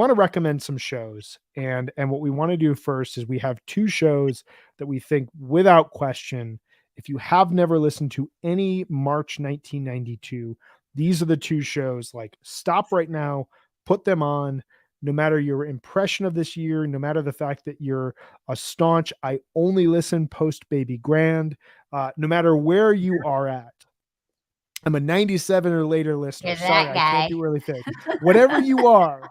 to recommend some shows, and what we want to do first is we have two shows that we think without question, if you have never listened to any March 1992, these are the two shows. Like, stop right now, put them on, no matter your impression of this year, no matter the fact that you're a staunch I only listen post Baby Grand, no matter where you are at. I'm a 97 or later listener. Sorry, I can't do really thick. Whatever you are,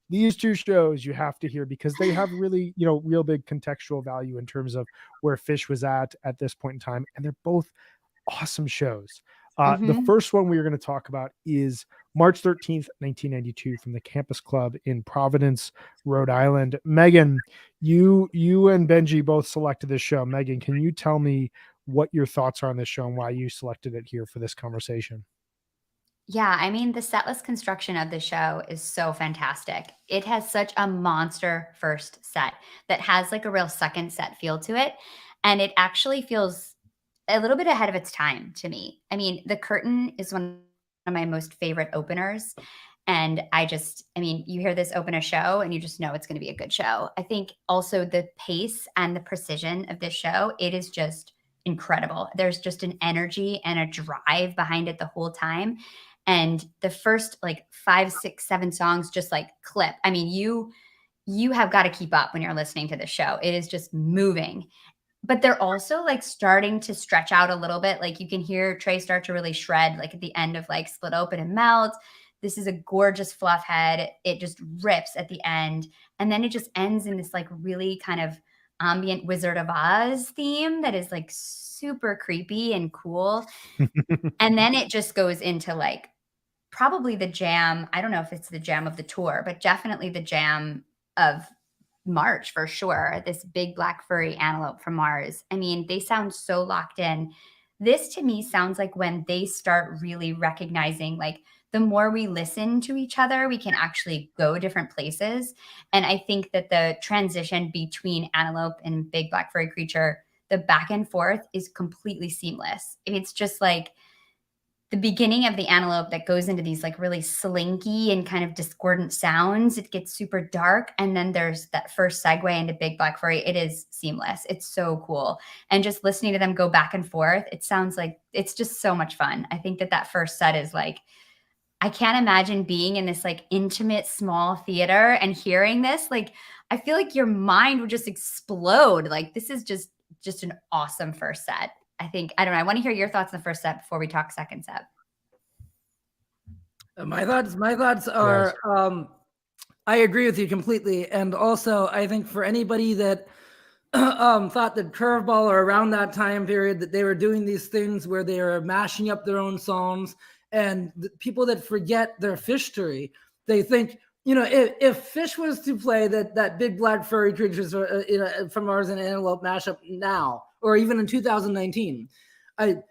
these two shows you have to hear, because they have really, real big contextual value in terms of where Phish was at this point in time. And they're both awesome shows. The first one we are going to talk about is March 13th, 1992, from the Campus Club in Providence, Rhode Island. Megan, you and Benji both selected this show. Megan, can you tell me what your thoughts are on this show and why you selected it here for this conversation? Yeah, I mean, the setlist construction of the show is so fantastic. It has such a monster first set that has like a real second set feel to it. And it actually feels a little bit ahead of its time to me. I mean, The Curtain is one of my most favorite openers. And you hear this open a show and you just know it's going to be a good show. I think also the pace and the precision of this show, it is just incredible. There's just an energy and a drive behind it the whole time. And the first like 5, 6, 7 songs just like clip. I mean, you have got to keep up when you're listening to the show. It is just moving. But they're also like starting to stretch out a little bit. Like you can hear Trey start to really shred, like at the end of like Split Open and Melt. This is a gorgeous fluff head. It just rips at the end. And then it just ends in this like really kind of ambient Wizard of Oz theme that is like super creepy and cool. And then it just goes into like probably the jam. I don't know if it's the jam of the tour, but definitely the jam of March for sure. This Big Black Furry Antelope from Mars. I mean, they sound so locked in. This to me sounds like when they start really recognizing like the more we listen to each other, we can actually go different places. And I think that the transition between Antelope and Big Black Furry Creature, the back and forth is completely seamless. It's just like the beginning of the Antelope that goes into these like really slinky and kind of discordant sounds. It gets super dark. And then there's that first segue into Big Black Furry. It is seamless. It's so cool. And just listening to them go back and forth, it sounds like it's just so much fun. I think that first set is like, I can't imagine being in this like intimate small theater and hearing this. Like, I feel like your mind would just explode. Like, this is just an awesome first set. I don't know. I want to hear your thoughts on the first set before we talk second set. My thoughts are, I agree with you completely. And also, I think for anybody that thought that Curveball or around that time period that they were doing these things where they are mashing up their own songs, and the people that forget their Phish-tory, they think, if Phish was to play that big black furry creatures from Mars and Antelope mashup now, or even in 2019,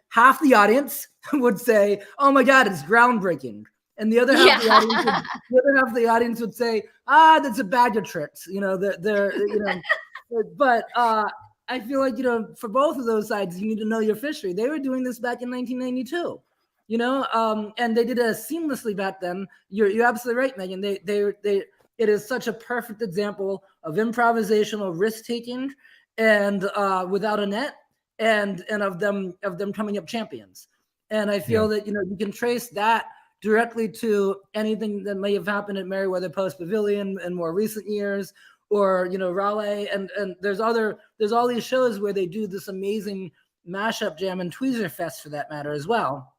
half the audience would say, "Oh my God, it's groundbreaking," and the other half of the audience would say, "That's a bag of tricks." But I feel like, for both of those sides, you need to know your fishery. They were doing this back in 1992, and they did it seamlessly back then. You're absolutely right, Megan. It is such a perfect example of improvisational risk taking, and without a net, and of them coming up champions. And I feel that you can trace that directly to anything that may have happened at Merriweather Post Pavilion in more recent years, or Raleigh, and there's all these shows where they do this amazing mashup jam, and Tweezer Fest for that matter as well.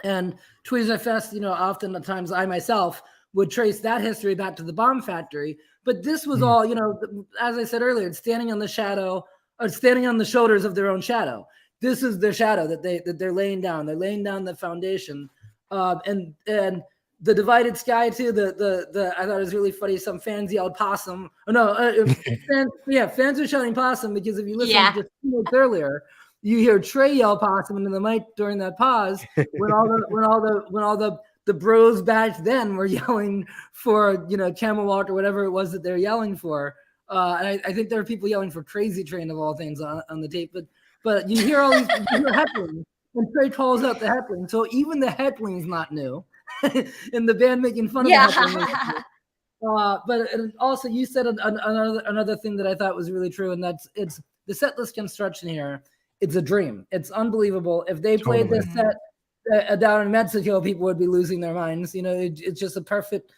And Tweezer Fest, oftentimes I myself would trace that history back to the Bomb Factory, but this was all, as I said earlier, it's standing on the shoulders of their own shadow. This is their shadow that they're laying down. They're laying down the foundation, and the divided sky too. The I thought it was really funny. Some fans yelled possum. Oh no, fans were shouting possum because if you listen to just 2 minutes earlier, you hear Trey yell possum into the mic during that pause when all the bros back then were yelling for Camel Walk or whatever it was that they're yelling for. And I think there are people yelling for Crazy Train of all things on the tape, but you hear all these heckling, and Trey calls out the heckling. So even the heckling's not new. And the band making fun of the but also you said another thing that I thought was really true, and that's it's the set list construction here. It's a dream. It's unbelievable. If they played this set down in Mexico, people would be losing their minds. It's just a perfect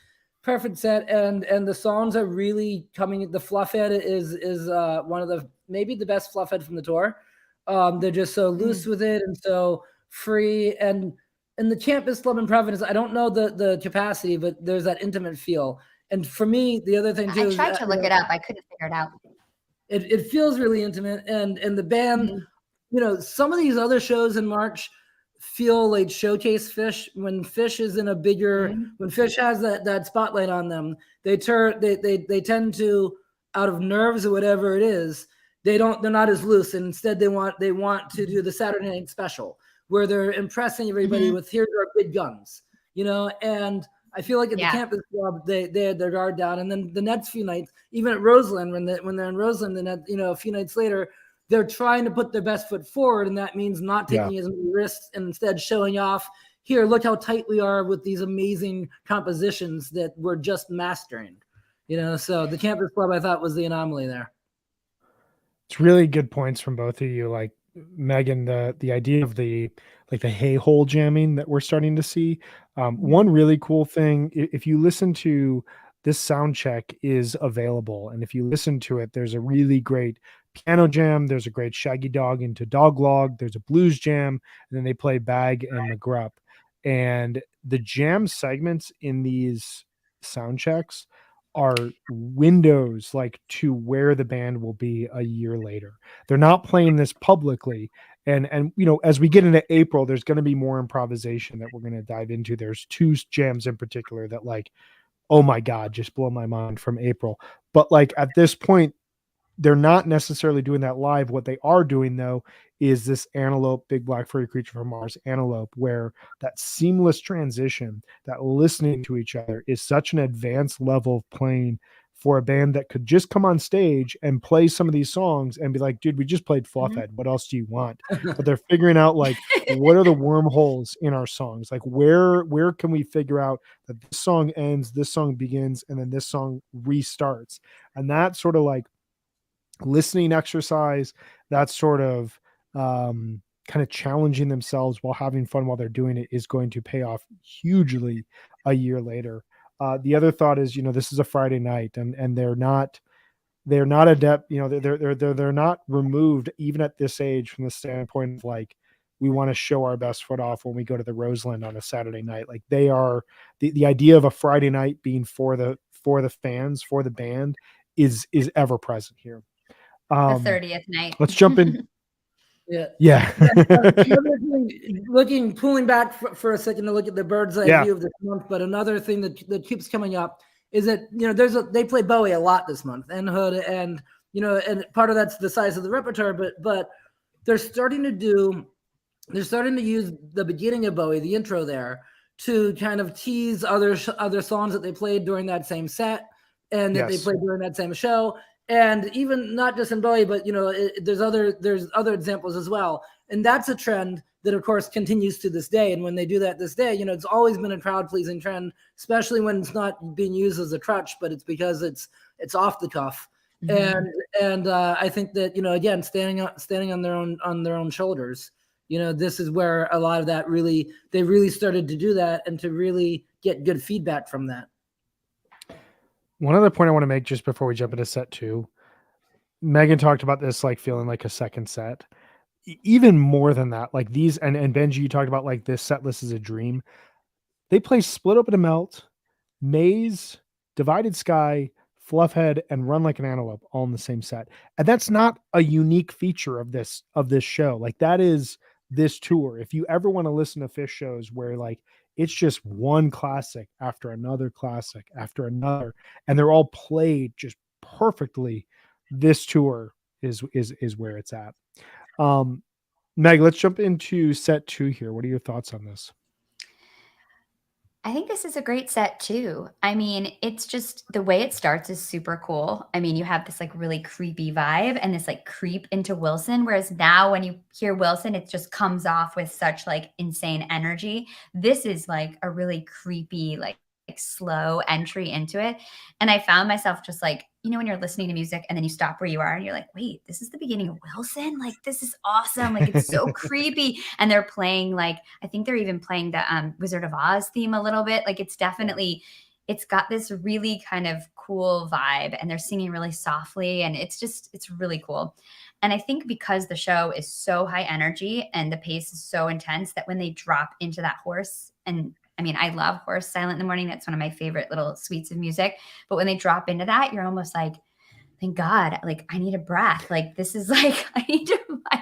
set, and the songs are really coming. The Fluffhead is one of maybe the best Fluffhead from the tour. They're just so loose with it and so free, and the Campus Club in Providence, I don't know the capacity, but there's that intimate feel. And for me, the other thing too, I tried to look it up. I couldn't figure it out. It feels really intimate, and the band, some of these other shows in March feel like showcase Phish. When Phish is in a bigger, when Phish has that spotlight on them, they tend to, out of nerves or whatever it is, they're not as loose, and instead they want to do the Saturday night special, where they're impressing everybody with here's our big guns, and I feel like at the Campus Club, they had their guard down. And then the next few nights, even at Roseland, when they're in Roseland, a few nights later, they're trying to put their best foot forward. And that means not taking as many risks and instead showing off, here, look how tight we are with these amazing compositions that we're just mastering, so the Campus Club, I thought, was the anomaly there. It's really good points from both of you. Like, Megan, the idea of the hay hole jamming that we're starting to see. One really cool thing, if you listen to this sound check, is available, and if you listen to it, there's a really great piano jam. There's a great Shaggy Dog into Doglog. There's a blues jam, and then they play Bag and McGrupp. And the jam segments in these sound checks are windows to where the band will be a year later. They're not playing this publicly. And as we get into April, there's going to be more improvisation that we're going to dive into. There's 2 jams in particular that oh my God, just blow my mind from April. But at this point, they're not necessarily doing that live. What they are doing, though, is this Antelope, Big Black Furry Creature from Mars, Antelope, where that seamless transition, that listening to each other, is such an advanced level of playing for a band that could just come on stage and play some of these songs and be like, dude, we just played Fluffhead. What else do you want? But they're figuring out what are the wormholes in our songs? Where can we figure out that this song ends, this song begins, and then this song restarts? And that sort of listening exercise, that sort of kind of challenging themselves while having fun while they're doing it, is going to pay off hugely a year later. The other thought is, this is a Friday night, and they're not adept, they're not removed even at this age from the standpoint of we want to show our best foot off when we go to the Roseland on a Saturday night. They are the idea of a Friday night being for the for the fans, for the band, is ever present here. The 30th night. Let's jump in. Yeah. Pulling back for a second to look at the bird's eye view of this month, but another thing that keeps coming up is that, they play Bowie a lot this month, and Hood, and, and part of that's the size of the repertoire, but they're starting to use the beginning of Bowie, the intro there, to kind of tease other songs that they played during that same set, and that they played during that same show. And even not just in Bowie, but there's other examples as well. And that's a trend that, of course, continues to this day. And when they do that this day, it's always been a crowd-pleasing trend, especially when it's not being used as a crutch, but it's because it's off the cuff. Mm-hmm. And I think that again, standing on their own shoulders. This is where a lot of that they really started to do that, and to really get good feedback from that. One other point I want to make just before we jump into set 2, Megan talked about this like feeling like a second set. Even more than that, like these, and Benji, you talked about like this set list is a dream. They play Split Open to Melt, Maze, Divided Sky, Fluffhead, and Run Like an Antelope all in the same set. And that's not a unique feature of this show. Like that is this tour. If you ever want to listen to Phish shows where like it's just one classic after another classic after another, and they're all played just perfectly, this tour is where it's at. Meg, let's jump into set 2 here. What are your thoughts on this? I think this is a great set too. I mean, it's just the way it starts is super cool. I mean, you have this like really creepy vibe and this like creep into Wilson. Whereas now when you hear Wilson, it just comes off with such like insane energy. This is like a really creepy, like slow entry into it. And I found myself just like, when you're listening to music and then you stop where you are and you're like, wait, this is the beginning of Wilson? Like, this is awesome. Like, it's so creepy. And they're playing like, I think they're even playing the Wizard of Oz theme a little bit. Like, it's definitely, it's got this really kind of cool vibe, and they're singing really softly, and it's really cool. And I think because the show is so high energy and the pace is so intense, that when they drop into that horse, and I mean, I love Horse Silent in the Morning. That's one of my favorite little suites of music. But when they drop into that, you're almost like, thank God, like I need a breath. Like this is like, I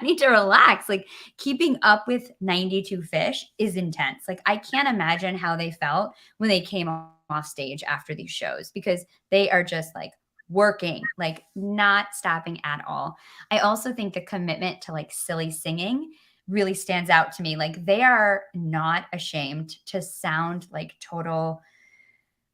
need to relax. Like keeping up with 92 Phish is intense. Like I can't imagine how they felt when they came off stage after these shows, because they are just like working, like not stopping at all. I also think the commitment to like silly singing really stands out to me. Like they are not ashamed to sound like total,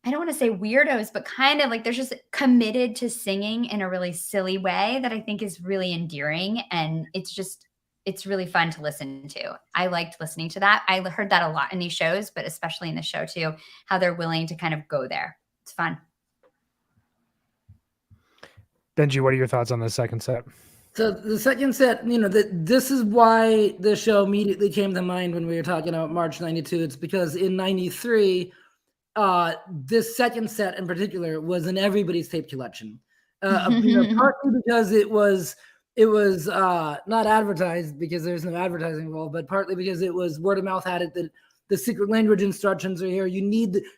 I don't want to say weirdos, but kind of like they're just committed to singing in a really silly way that I think is really endearing. And it's really fun to listen to. I liked listening to that. I heard that a lot in these shows, but especially in the show too, how they're willing to kind of go there. It's fun. Benji, what are your thoughts on the second set? So the second set, this is why the show immediately came to mind when we were talking about March 92. It's because in 93, this second set in particular was in everybody's tape collection. Partly because it was not advertised because there's no advertising involved, but partly because it was word of mouth had it that the secret language instructions are here.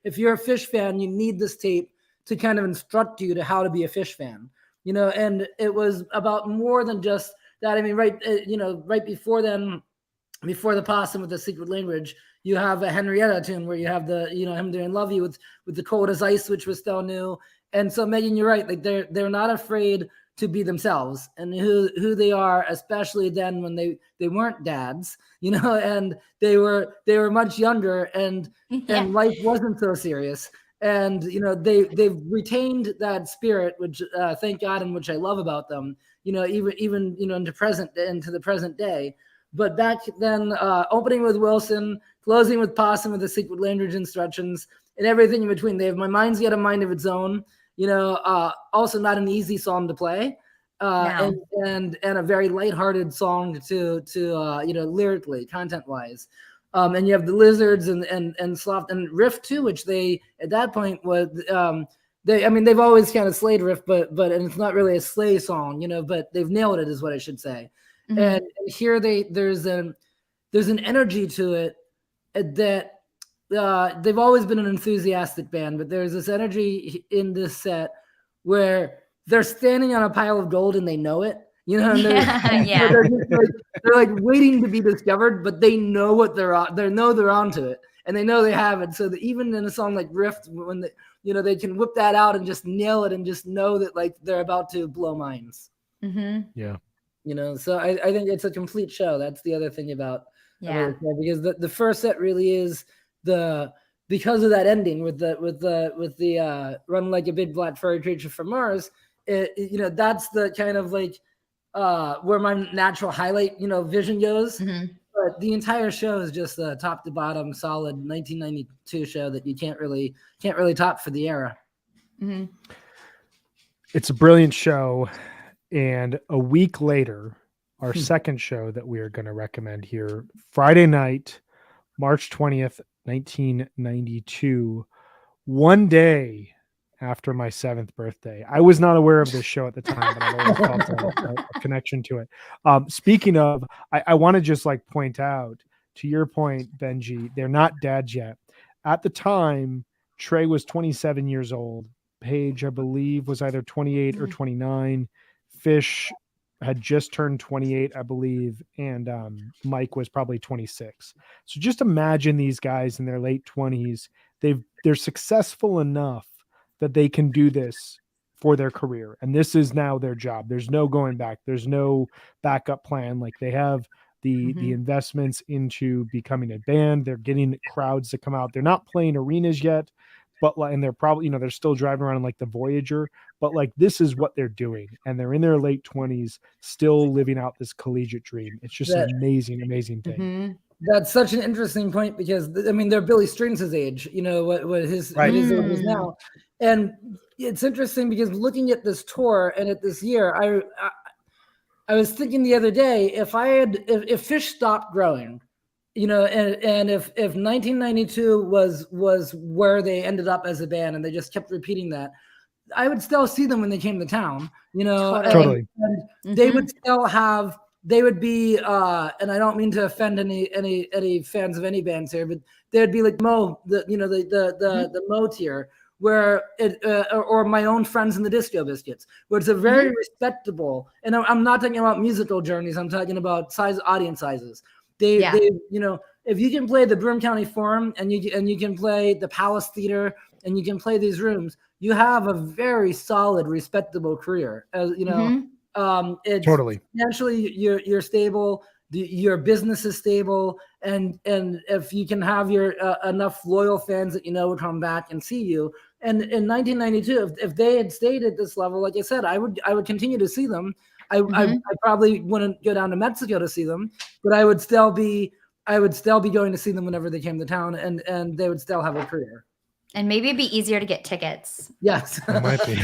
If you're a Phish fan, you need this tape to kind of instruct you to how to be a Phish fan. And it was about more than just that. I mean, right before then, before the possum with the secret language, you have a Henrietta tune where you have the, him doing Love You with the Cold as Ice, which was still new. And so Megan, you're right. Like they're not afraid to be themselves and who they are, especially then when they weren't dads, and they were much younger and life wasn't so serious. And they've retained that spirit, which thank God, and which I love about them. Even into the present day. But back then, opening with Wilson, closing with Possum with the secret language instructions, and everything in between. They have My Mind's Got a Mind of Its Own. Also not an easy song to play, No. and a very lighthearted song to lyrically, content wise. And you have the Lizards and Sloth and Riff too, which they at that point was they've always kind of slayed Riff, but and it's not really a slay song, but they've nailed it is what I should say. Mm-hmm. And here there's an energy to it that they've always been an enthusiastic band, but there's this energy in this set where they're standing on a pile of gold and they know it, you know, and Yeah. they're like waiting to be discovered, but they know what they're on. They know they're onto it, and they know they have it. So that even in a song like Rift, when they can whip that out and just nail it and just know that like they're about to blow minds. Yeah. You know, so I think it's a complete show. That's the other thing about the show, because the first set really is because of that ending with the run like a big black furry creature from Mars. You know, that's the kind of like where my natural highlight, you know, vision goes. But the entire show is just a top to bottom solid 1992 show that you can't really top for the era. It's a brilliant show. And a week later, our second show that we are going to recommend here, Friday night, March 20th, 1992, one day after my 7th birthday. I was not aware of this show at the time, but I've always felt a connection to it. Speaking of, I want to just like point out, to your point, Benji, they're not dads yet. At the time, Trey was 27 years old. Paige, I believe, was either 28 or 29. Fish had just turned 28, I believe, and Mike was probably 26. So just imagine these guys in their late 20s. They're successful enough that they can do this for their career, and this is now their job. There's no going back. There's no backup plan. Like, they have the investments into becoming a band. They're getting crowds to come out. They're not playing arenas yet, but and they're probably, you know, they're still driving around in like the Voyager, but like this is what they're doing, and they're in their late 20s still living out this collegiate dream. It's just an amazing thing. That's such an interesting point, because I mean, they're Billy Strings' age, you know, what his age is now. And it's interesting because looking at this tour and at this year, I was thinking the other day, if Fish stopped growing, you know, and if 1992 was where they ended up as a band and they just kept repeating that, I would still see them when they came to town, you know. Totally. And they would still have, they would be, and I don't mean to offend any fans of any bands here, but they would be like Mo, the Mo tier, where it, or my own friends in the Disco Biscuits, where it's a very respectable, and I'm not talking about musical journeys, I'm talking about audience sizes. They, you know, if you can play the Broome County Forum and you can play the Palace Theater and you can play these rooms, you have a very solid, respectable career. You know, it's totally, financially you're stable, your business is stable, and if you can have your enough loyal fans that you know would come back and see you. And in 1992, if they had stayed at this level, like I said, I would continue to see them. I probably wouldn't go down to Mexico to see them, but I would still be going to see them whenever they came to town, and they would still have a career. And maybe it'd be easier to get tickets. Yes. It might be.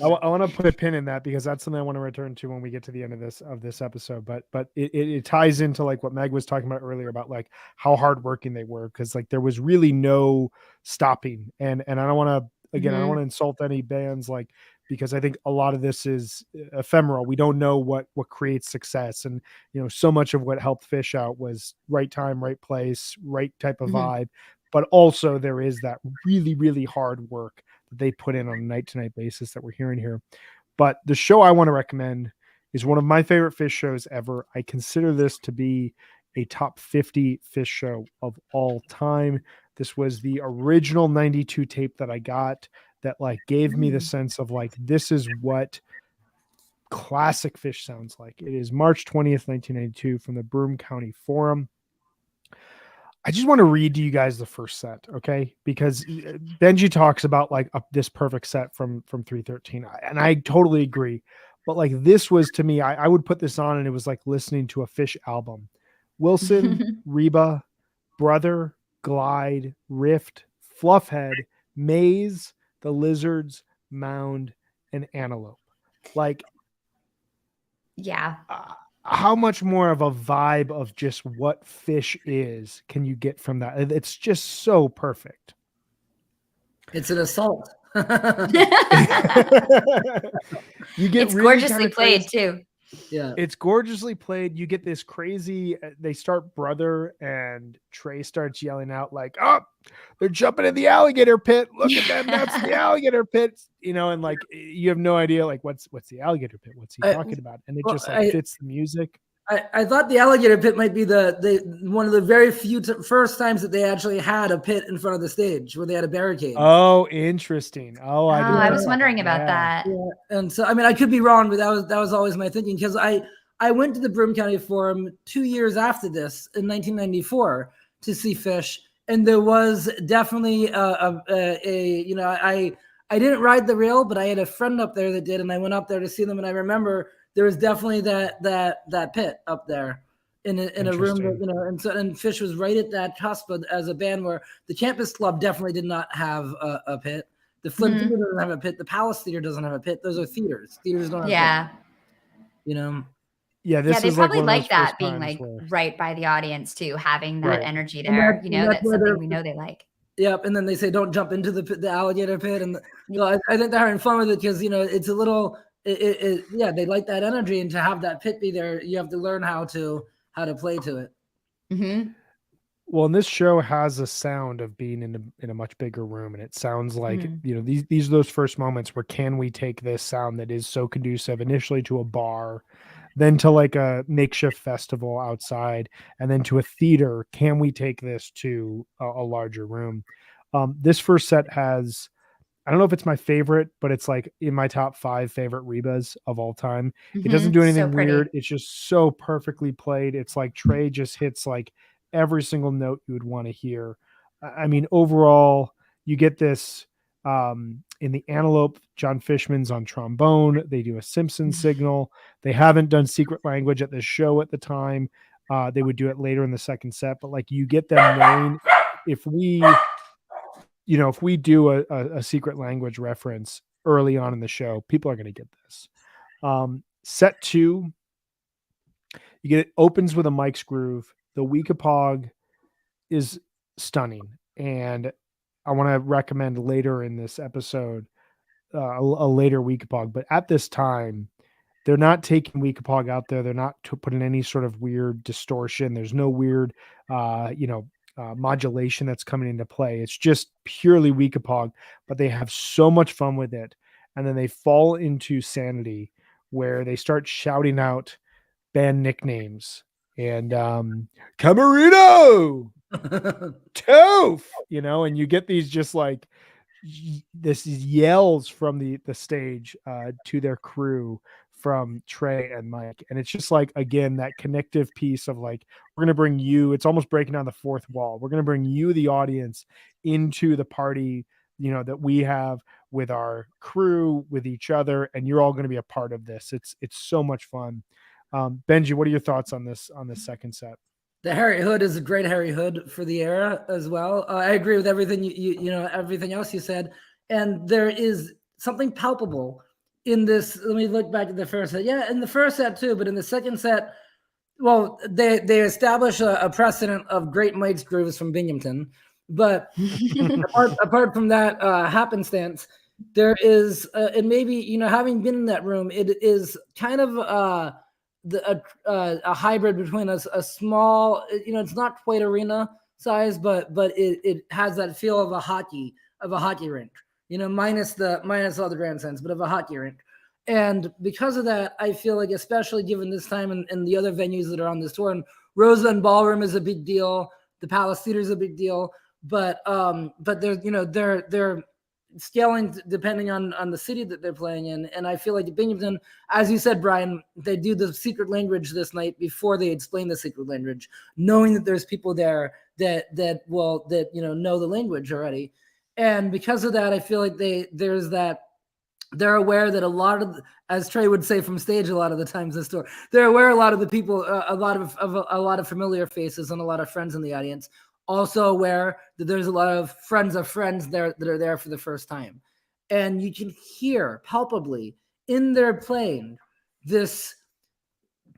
I want to put a pin in that, because that's something I want to return to when we get to the end of this episode. But it ties into like what Meg was talking about earlier about like how hardworking they were, because like there was really no stopping. And I don't want to, again, I don't want to insult any bands, like, because I think a lot of this is ephemeral. We don't know what creates success. And, you know, so much of what helped Fish out was right time, right place, right type of vibe. But also there is that really, really hard work that they put in on a night-to-night basis that we're hearing here. But the show I want to recommend is one of my favorite Fish shows ever. I consider this to be a top 50 Fish show of all time. This was the original 92 tape that I got that like gave me the sense of like, this is what classic Fish sounds like. It is March 20th, 1992 from the Broome County Forum. I just want to read to you guys the first set, okay? Because Benji talks about like this perfect set from 313, and I totally agree. But like this was, to me, I would put this on and it was like listening to a Fish album. Wilson, Reba, Brother, Glide, Rift, Fluffhead, Maze, The Lizards, Mound, and Antelope. Like, yeah. How much more of a vibe of just what Fish is can you get from that? It's just so perfect. It's an assault. You get it's really gorgeously played too. Yeah. It's gorgeously played. You get this crazy, they start brother, and Trey starts yelling out like, "Oh, they're jumping in the alligator pit. Look at them. That's the alligator pit." And like, you have no idea, like, what's the alligator pit? What's he talking about? And it just like fits the music. I thought the alligator pit might be the one of the very few first times that they actually had a pit in front of the stage where they had a barricade. Oh, interesting. Oh, I was wondering about that. Yeah. And so, I mean, I could be wrong, but that was always my thinking, because I went to the Broome County Forum 2 years after this in 1994 to see Phish, and there was definitely I didn't ride the rail, but I had a friend up there that did, and I went up there to see them, and I remember there was definitely that pit up there in a room that, and Phish was right at that cusp as a band where the Campus Club definitely did not have a pit. The Flint Theater doesn't have a pit. The Palace Theater doesn't have a pit. Those are theaters. Theaters don't have pits. Yeah, this is they probably like that being like right by the audience too, having that energy there. That's something we know they like. Yep, and then they say don't jump into the alligator pit, and I think they're having fun with it because it's a little. They like that energy, and to have that pit be there, you have to learn how to play to it. Mm-hmm. Well, and this show has a sound of being in a much bigger room, and it sounds like these are those first moments where can we take this sound that is so conducive initially to a bar, then to like a makeshift festival outside, and then to a theater. Can we take this to a larger room? This first set has, I don't know if it's my favorite, but it's like in my top 5 favorite Rebas of all time. It doesn't do anything weird. It's just so perfectly played. It's like Trey just hits like every single note you would want to hear. I mean, overall, you get this in the Antelope. John Fishman's on trombone. They do a Simpson signal. They haven't done secret language at this show at the time. They would do it later in the second set, but like you get them knowing if we do a secret language reference early on in the show, people are going to get this. Set 2, you get it opens with a Mike's Groove. The Weekapog is stunning, and I want to recommend later in this episode a later Weekapog. But at this time, they're not taking Weekapog out there. They're not putting any sort of weird distortion. There's no weird, modulation that's coming into play. It's just purely Weekapog, but they have so much fun with it. And then they fall into Sanity, where they start shouting out band nicknames and Camarino, Toph, and you get these just like this yells from the stage to their crew from Trey and Mike. And it's just like, again, that connective piece of like, we're going to bring you, it's almost breaking down the fourth wall. We're going to bring you, the audience, into the party, that we have with our crew, with each other, and you're all going to be a part of this. It's so much fun. Benji, what are your thoughts on this second set? The Harry Hood is a great Harry Hood for the era as well. I agree with everything everything else you said, and there is something palpable in this. Let me look back at the first set. Yeah, in the first set too, but in the second set, well, they establish a precedent of great Mike's grooves from Binghamton, but apart from that happenstance, there is, and maybe having been in that room, it is kind of a hybrid between a small, it's not quite arena size, but it has that feel of a hockey rink, minus all the grandstands, but of a hockey rink. And because of that, I feel like, especially given this time and the other venues that are on this tour, and Roseland Ballroom is a big deal, the Palace Theater is a big deal, but they're scaling depending on the city that they're playing in. And I feel like Binghamton, as you said, Brian, they do the secret language this night before they explain the secret language, knowing that there's people there that know the language already. And because of that, I feel like they're aware that a lot of, as Trey would say from stage a lot of the times this tour, they're aware a lot of the people, a lot of familiar faces and a lot of friends in the audience. Also aware that there's a lot of friends of friends there that are there for the first time. And you can hear palpably in their playing this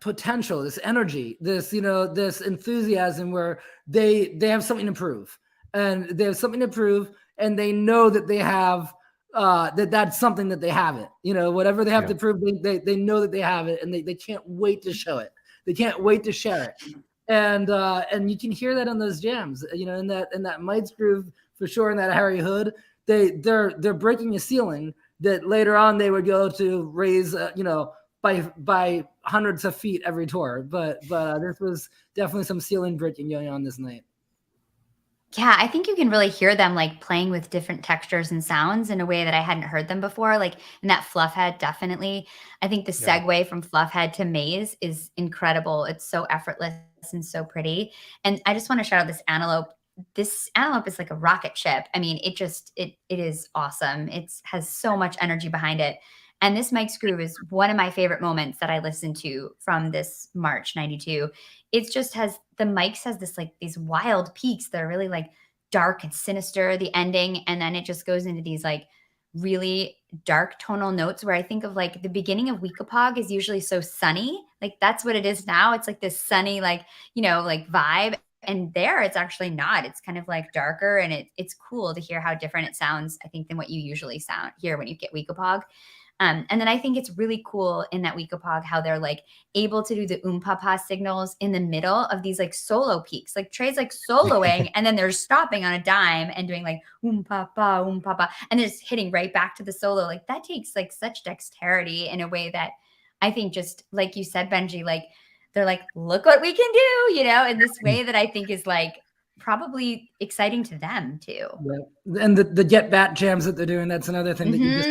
potential, this energy, this enthusiasm where they have something to prove. And they have something to prove, and they know that they have that's something that they haven't. Whatever they have Yeah. to prove, they know that they have it, and they can't wait to show it. They can't wait to share it. And you can hear that in those jams, in that Mites groove for sure, in that Harry Hood. They're breaking a ceiling that later on they would go to raise, by hundreds of feet every tour. But this was definitely some ceiling breaking going on this night. Yeah, I think you can really hear them like playing with different textures and sounds in a way that I hadn't heard them before. Like in that Fluffhead, definitely. I think the segue from Fluffhead to Maze is incredible. It's so effortless and so pretty. And I just want to shout out this Antelope. This Antelope is like a rocket ship. I mean, it is awesome. It has so much energy behind it. And this Mike's Groove is one of my favorite moments that I listened to from this March 92. It just has, the Mike's has this like these wild peaks that are really like dark and sinister, the ending. And then it just goes into these like really dark tonal notes where I think of like the beginning of Weekapog is usually so sunny. Like that's what it is now. It's like this sunny, like, like vibe. And there it's actually not. It's kind of like darker, and it's cool to hear how different it sounds, I think, than what you usually hear when you get Weekapog. And then I think it's really cool in that Weekapog how they're like able to do the papa signals in the middle of these like solo peaks. Like Trey's like soloing and then they're stopping on a dime and doing like papa, and they're just hitting right back to the solo. Like that takes like such dexterity in a way that I think, just like you said, Benji, like they're like, look what we can do, in this way that I think is like probably exciting to them too. Yeah. And the Get Bat jams that they're doing, that's another thing that you just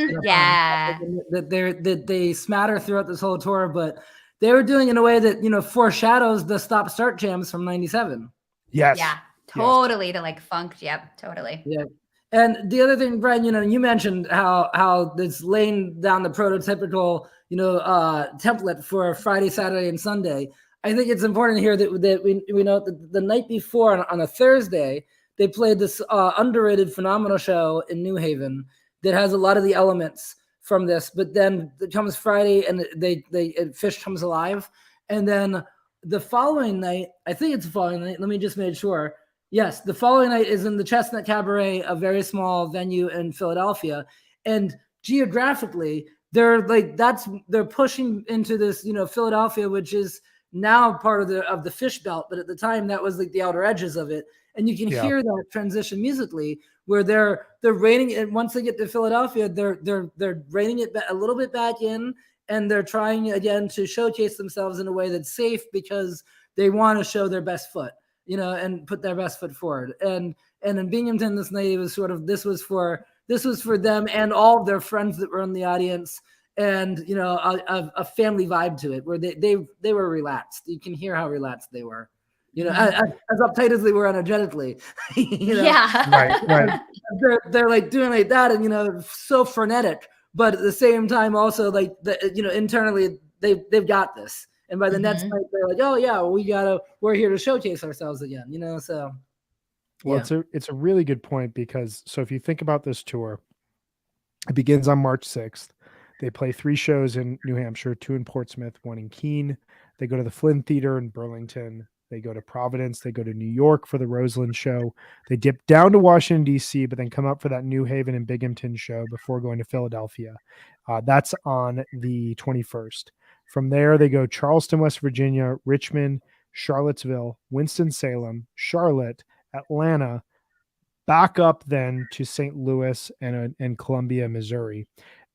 that they smatter throughout this whole tour, but they were doing in a way that foreshadows the Stop Start jams from '97. Yes. Yeah, totally. Yes. The like funk. Yep, totally. Yeah. And the other thing, Brian, you mentioned how it's laying down the prototypical template for Friday, Saturday, and Sunday. I think it's important here that we know that the night before on a Thursday, they played this underrated phenomenal show in New Haven that has a lot of the elements from this. But then it comes Friday and Fish Comes Alive. And then the following night, I think it's the following night. Let me just make sure. Yes, the following night is in the Chestnut Cabaret, a very small venue in Philadelphia. And geographically, they're pushing into this, Philadelphia, which is now part of the Fish Belt, but at the time that was like the outer edges of it. And you can hear that transition musically where they're reining it. Once they get to Philadelphia, they're reining it a little bit back in, and they're trying again to showcase themselves in a way that's safe because they want to show their best foot, and put their best foot forward. And in Binghamton this night, it was sort of, this was for them and all of their friends that were in the audience. And a family vibe to it where they were relaxed. You can hear how relaxed they were, as uptight as they were energetically. Yeah, right. They're like doing like that, and so frenetic, but at the same time also like internally they've got this. And by the next night they're like, oh yeah, we're here to showcase ourselves again. So. Well, it's a really good point, because so if you think about this tour, it begins on March 6th. They play 3 shows in New Hampshire, 2 in Portsmouth, 1 in Keene. They go to the Flynn Theater in Burlington. They go to Providence. They go to New York for the Roseland show. They dip down to Washington, D.C., but then come up for that New Haven and Binghamton show before going to Philadelphia. That's on the 21st. From there, they go Charleston, West Virginia, Richmond, Charlottesville, Winston-Salem, Charlotte, Atlanta, back up then to St. Louis and Columbia, Missouri.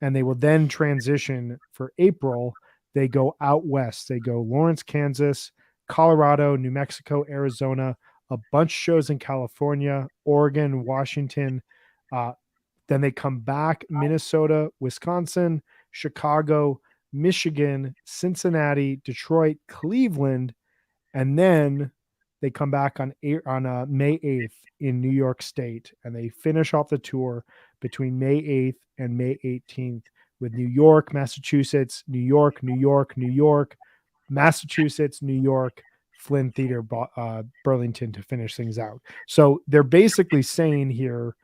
And they will then transition for April. They go out west. They go Lawrence, Kansas, Colorado, New Mexico, Arizona, a bunch of shows in California, Oregon, Washington. Then they come back, Minnesota, Wisconsin, Chicago, Michigan, Cincinnati, Detroit, Cleveland. And then they come back on May 8th in New York State, and they finish off the tour between May 8th and May 18th with New York, Massachusetts, New York, Massachusetts, New York, Flynn Theater, Burlington to finish things out. So they're basically saying here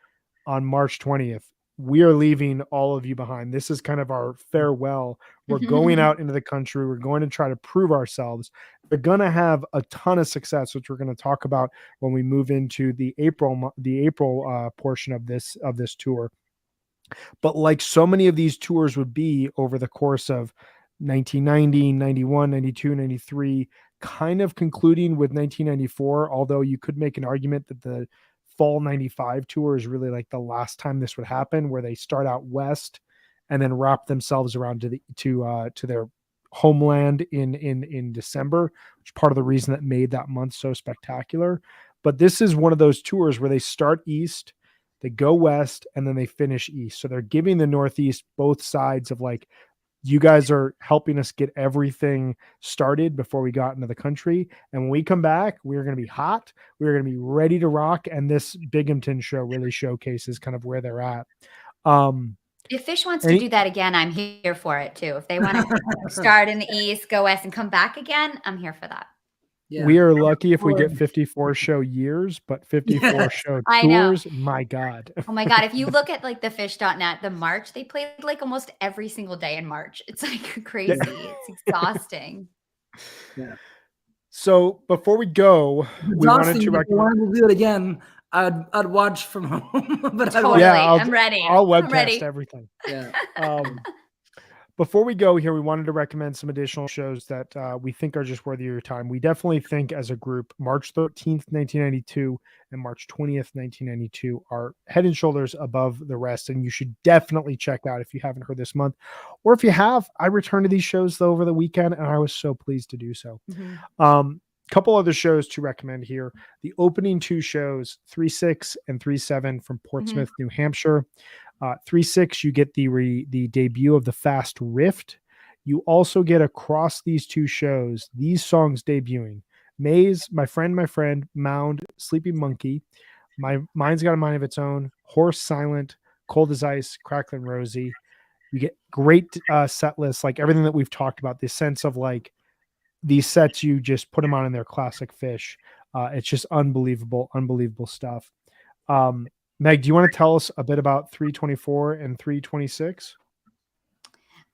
on March 20th, we are leaving all of you behind. This is kind of our farewell. We're going out into the country. We're going to try to prove ourselves. They're going to have a ton of success, which we're going to talk about when we move into the April portion of this tour. But like so many of these tours would be over the course of 1990, 91, 92, 93, kind of concluding with 1994, although you could make an argument that the fall 95 tour is really like the last time this would happen, where they start out west and then wrap themselves around to their homeland in December, which is part of the reason that made that month so spectacular. But this is one of those tours where they start east, they go west, and then they finish east. So they're giving the Northeast both sides of like, you guys are helping us get everything started before we got into the country. And when we come back, we're going to be hot. We're going to be ready to rock. And this Binghamton show really showcases kind of where they're at. If Fish wants to do that again, I'm here for it too. If they want to start in the East, go West, and come back again, I'm here for that. Yeah. We are lucky if we get 54 show years, but 54 show tours, my God. Oh my God. If you look at like the fish.net, the March, they played like almost every single day in March. It's like crazy. It's exhausting. Yeah. So before we go, we wanted to recommend. To do it again. I'd watch from home, but totally. I'm ready. I'll webcast everything. Yeah. Before we go here, we wanted to recommend some additional shows that we think are just worthy of your time. We definitely think as a group, March 13th, 1992 and March 20th, 1992 are head and shoulders above the rest. And you should definitely check out if you haven't heard this month. Or if you have, I returned to these shows though over the weekend and I was so pleased to do so. Mm-hmm. Couple other shows to recommend here. The opening two shows, 3-6 and 3-7 from Portsmouth, New Hampshire. 3-6, you get the debut of the Fast Rift. You also get across these two shows, these songs debuting. Maze, My Friend, Mound, Sleeping Monkey, My Mind's Got a Mind of Its Own, Horse Silent, Cold as Ice, Cracklin' Rosie. You get great set lists, like everything that we've talked about, this sense of like these sets, you just put them on in their classic Fish. It's just unbelievable stuff. Meg, do you want to tell us a bit about 324 and 326?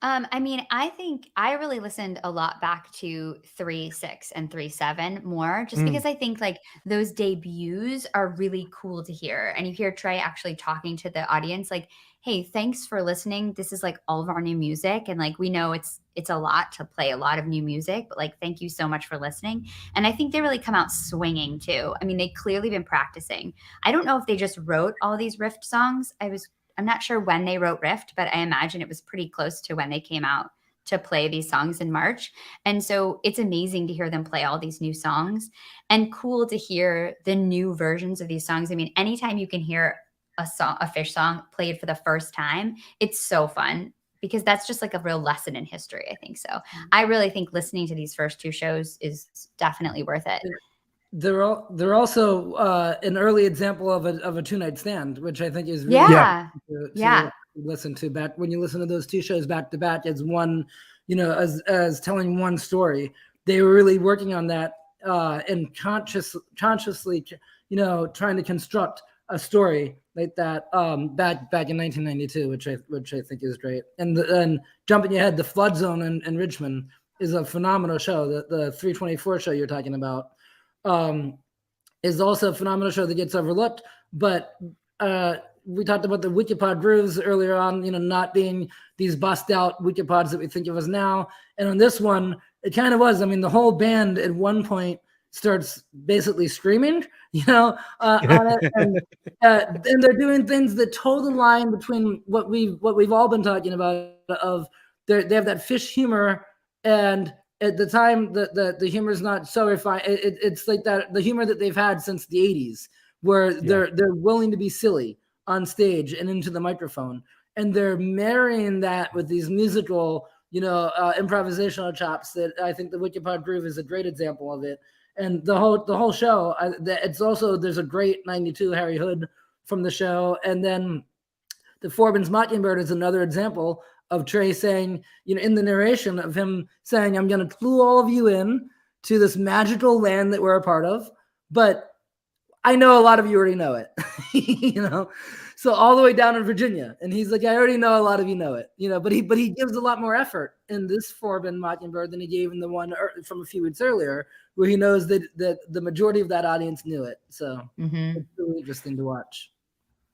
I mean, I think I really listened a lot back to 3-6 and 3-7 more, just because I think like those debuts are really cool to hear. And you hear Trey actually talking to the audience like, hey, thanks for listening. This is like all of our new music. And like, we know it's a lot to play a lot of new music, but like, thank you so much for listening. And I think they really come out swinging too. I mean, they clearly been practicing. I don't know if they just wrote all these Rift songs. I'm not sure when they wrote Rift, but I imagine it was pretty close to when they came out to play these songs in March. And so it's amazing to hear them play all these new songs and cool to hear the new versions of these songs. I mean, anytime you can hear a Fish song played for the first time, it's so fun because that's just like a real lesson in history, I think. So I really think listening to these first two shows is definitely worth it. They're also an early example of a two-night stand, which I think is really to listen to back when you listen to those two shows back to back as one, as telling one story. They were really working on that and consciously, trying to construct a story like that back in 1992, which I think is great. And jumping ahead, the Flood Zone in Richmond is a phenomenal show. The 324 show you're talking about. Is also a phenomenal show that gets overlooked, but we talked about the HFPod grooves earlier on, not being these bust out HFPods that we think of as now. And on this one, it kind of was. I mean, the whole band at one point starts basically screaming, on it, and they're doing things that toe the line between what we've all been talking about. Of they have that Fish humor, and at the time, the humor is not so refined. It's like that the humor that they've had since the 80s, where they're willing to be silly on stage and into the microphone, and they're marrying that with these musical, improvisational chops. That I think the HFPod groove is a great example of it. And the whole show, it's also there's a great '92 Harry Hood from the show, and then the Forbin's Mockingbird is another example of Trey saying, in the narration of him saying, I'm going to clue all of you in to this magical land that we're a part of, but I know a lot of you already know it, so all the way down in Virginia. And he's like, I already know a lot of you know it, but he gives a lot more effort in this Forbin Mockingbird than he gave in the one from a few weeks earlier, where he knows that the majority of that audience knew it. So it's really interesting to watch.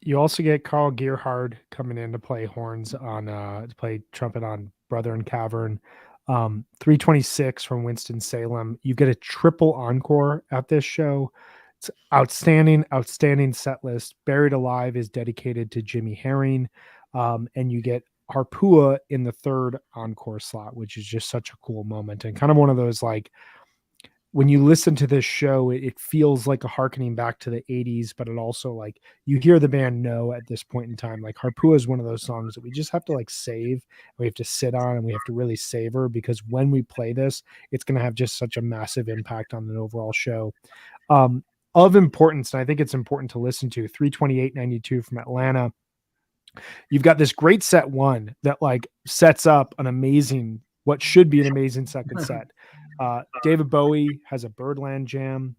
You also get Carl Gerhard coming in to play horns on to play trumpet on Brother and Cavern. 326 from Winston-Salem. You get a triple encore at this show. It's outstanding set list. Buried Alive is dedicated to Jimmy Herring. And you get Harpua in the third encore slot, which is just such a cool moment and kind of one of those, like, when you listen to this show, it feels like a harkening back to the 80s, but it also, like, you hear the band know at this point in time, like, Harpua is one of those songs that we just have to, like, save. We have to sit on and we have to really savor, because when we play this, it's going to have just such a massive impact on the overall show. Of importance, and I think it's important to listen to, 328.92 from Atlanta. You've got this great set one that, like, sets up what should be an amazing second set. David Bowie has a Birdland jam,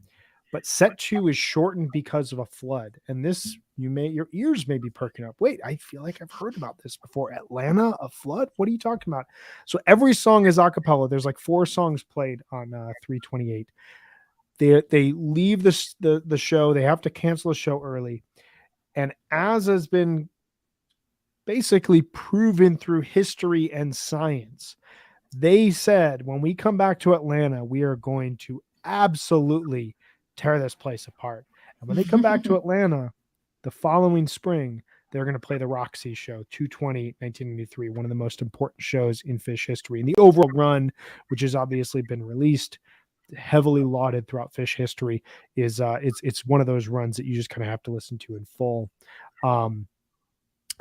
but set two is shortened because of a flood. And this, your ears may be perking up. Wait, I feel like I've heard about this before. Atlanta, a flood? What are you talking about? So every song is a cappella. There's like 4 songs played on 328. They leave the show. They have to cancel the show early. And as has been basically proven through history and science, they said, when we come back to Atlanta, we are going to absolutely tear this place apart. And when they come back to Atlanta the following spring, they're going to play the Roxy show, 2/20/1993, one of the most important shows in Phish history. And the overall run, which has obviously been released, heavily lauded throughout Phish history, is it's one of those runs that you just kind of have to listen to in full.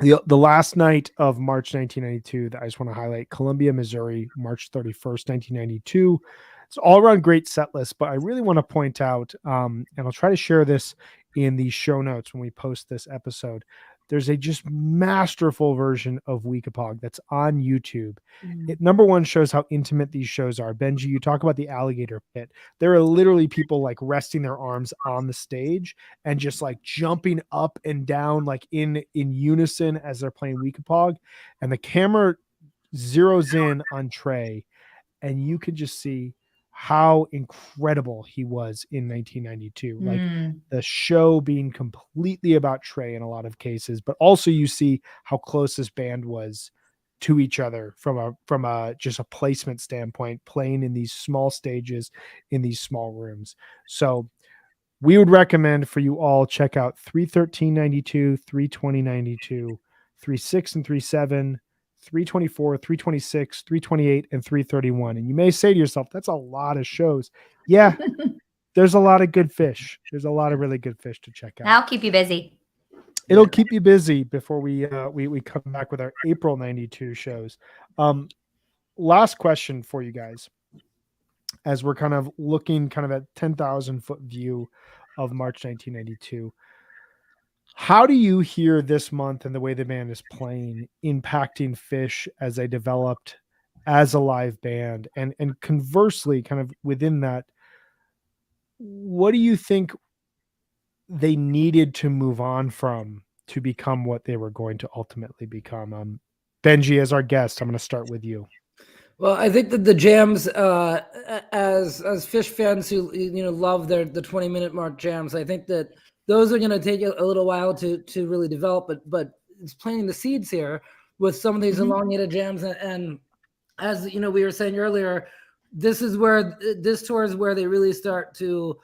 The last night of March 1992 that I just want to highlight, Columbia, Missouri, March 31st, 1992. It's all around great set list, but I really want to point out, and I'll try to share this in the show notes when we post this episode. There's a just masterful version of Weekapaug that's on YouTube. It, number one, shows how intimate these shows are. Benji, you talk about the alligator pit. There are literally people, like, resting their arms on the stage and just, like, jumping up and down, like, in unison as they're playing Weekapaug. And the camera zeroes in on Trey, and you can just see how incredible he was in 1992. Like, the show being completely about Trey in a lot of cases, but also you see how close this band was to each other from a just a placement standpoint, playing in these small stages in these small rooms. So we would recommend for you all, check out 313.92, 320.92, 36 and 37, 324, 326, 328, and 331. And you may say to yourself, that's a lot of shows. Yeah, there's a lot of good Phish. There's a lot of really good Phish to check out. That'll keep you busy. It'll keep you busy before we come back with our April 92 shows. Last question for you guys, as we're kind of looking kind of at 10,000-foot view of March 1992. How do you hear this month and the way the band is playing impacting Phish as they developed as a live band? And conversely, kind of within that, what do you think they needed to move on from to become what they were going to ultimately become? Benji, as our guest, I'm going to start with you. Well, I think that the jams, as Phish fans who love the 20-minute mark jams, I think that those are going to take a little while to really develop, but it's planting the seeds here with some of these elongated jams. And as we were saying earlier, this tour is where they really start to,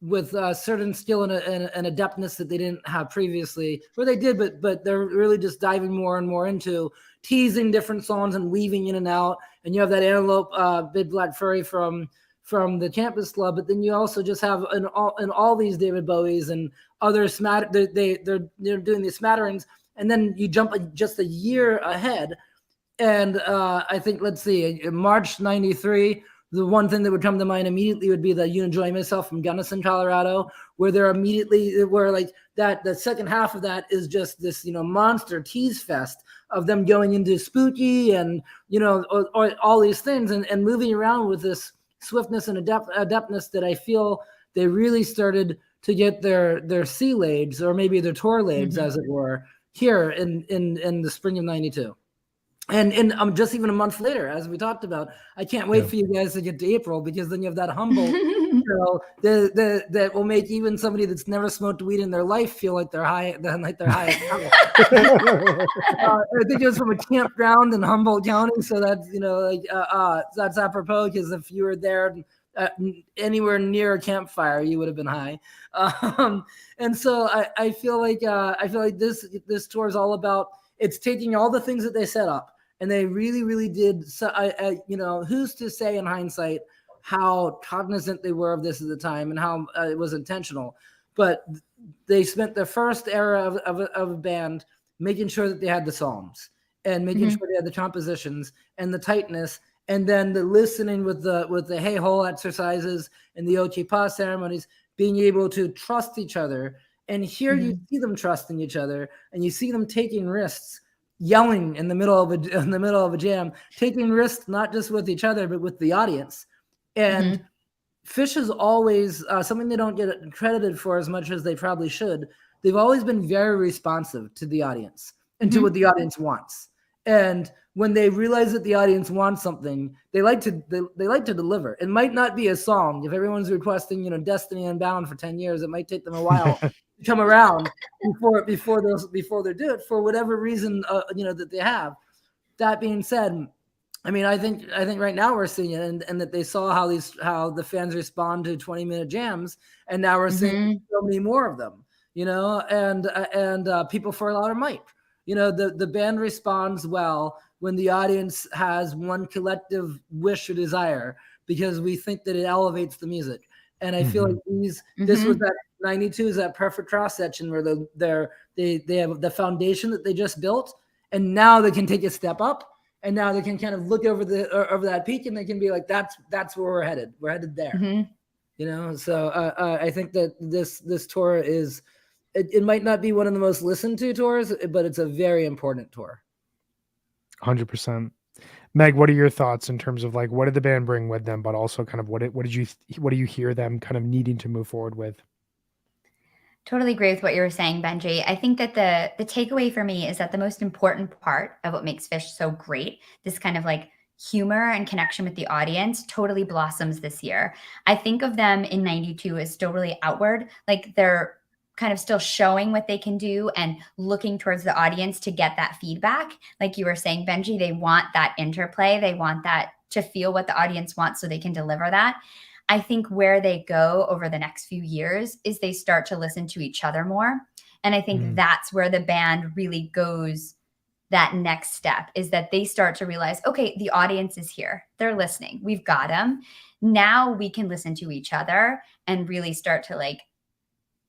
with certain skill and adeptness that they didn't have previously, or they did, but they're really just diving more and more into teasing different songs and weaving in and out. And you have that Antelope, Big Black Furry from the Campus Club, but then you also just have in all these David Bowies and other they're doing these smatterings, and then you jump just a year ahead, and I think, let's see, in March 93, the one thing that would come to mind immediately would be the "You Enjoy Myself" from Gunnison, Colorado, where like that the second half of that is just this monster tease fest of them going into spooky and all these things and moving around with this swiftness and adeptness that I feel they really started to get their sea legs, or maybe their tour legs, as it were, here in the spring of 92. And just even a month later, as we talked about, I can't wait for you guys to get to April, because then you have that humble that will make even somebody that's never smoked weed in their life feel like they're high, like they're high. I think it was from a campground in Humboldt County, so that's that's apropos, because if you were there anywhere near a campfire, you would have been high. And so I feel like this tour is all about, it's taking all the things that they set up, and they really did. So who's to say in hindsight how cognizant they were of this at the time and how it was intentional, but they spent the first era of a band making sure that they had the songs and making sure they had the compositions and the tightness, and then the listening with the hey hole exercises and the HFPod ceremonies, being able to trust each other. And here you see them trusting each other, and you see them taking risks, yelling in the middle of a jam, taking risks not just with each other but with the audience. And Phish is always something they don't get credited for as much as they probably should. They've always been very responsive to the audience and to what the audience wants. And when they realize that the audience wants something, they like to deliver. It might not be a song. If everyone's requesting, Destiny Unbound for 10 years, it might take them a while to come around before they do it, for whatever reason that they have. That being said, I mean, I think right now we're seeing it, and that they saw how the fans respond to 20-minute jams, and now we're seeing so many more of them, and People for a Louder Mic. The band responds well when the audience has one collective wish or desire, because we think that it elevates the music. And I feel like this was that 92 is that perfect cross section where they have the foundation that they just built, and now they can take a step up. And now they can kind of look over that peak, and they can be like, that's where we're headed. We're headed there. So I think that this tour is, it might not be one of the most listened to tours, but it's a very important tour. 100%. Meg, what are your thoughts in terms of like, what did the band bring with them, but also kind of what do you hear them kind of needing to move forward with? Totally agree with what you were saying, Benji. I think that the takeaway for me is that the most important part of what makes Phish so great, this kind of like humor and connection with the audience, totally blossoms this year. I think of them in 92 as still really outward, like they're kind of still showing what they can do and looking towards the audience to get that feedback. Like you were saying, Benji, they want that interplay. They want that to feel what the audience wants so they can deliver that. I think where they go over the next few years is they start to listen to each other more. And I think that's where the band really goes that next step, is that they start to realize, okay, the audience is here. They're listening. We've got them. Now we can listen to each other and really start to like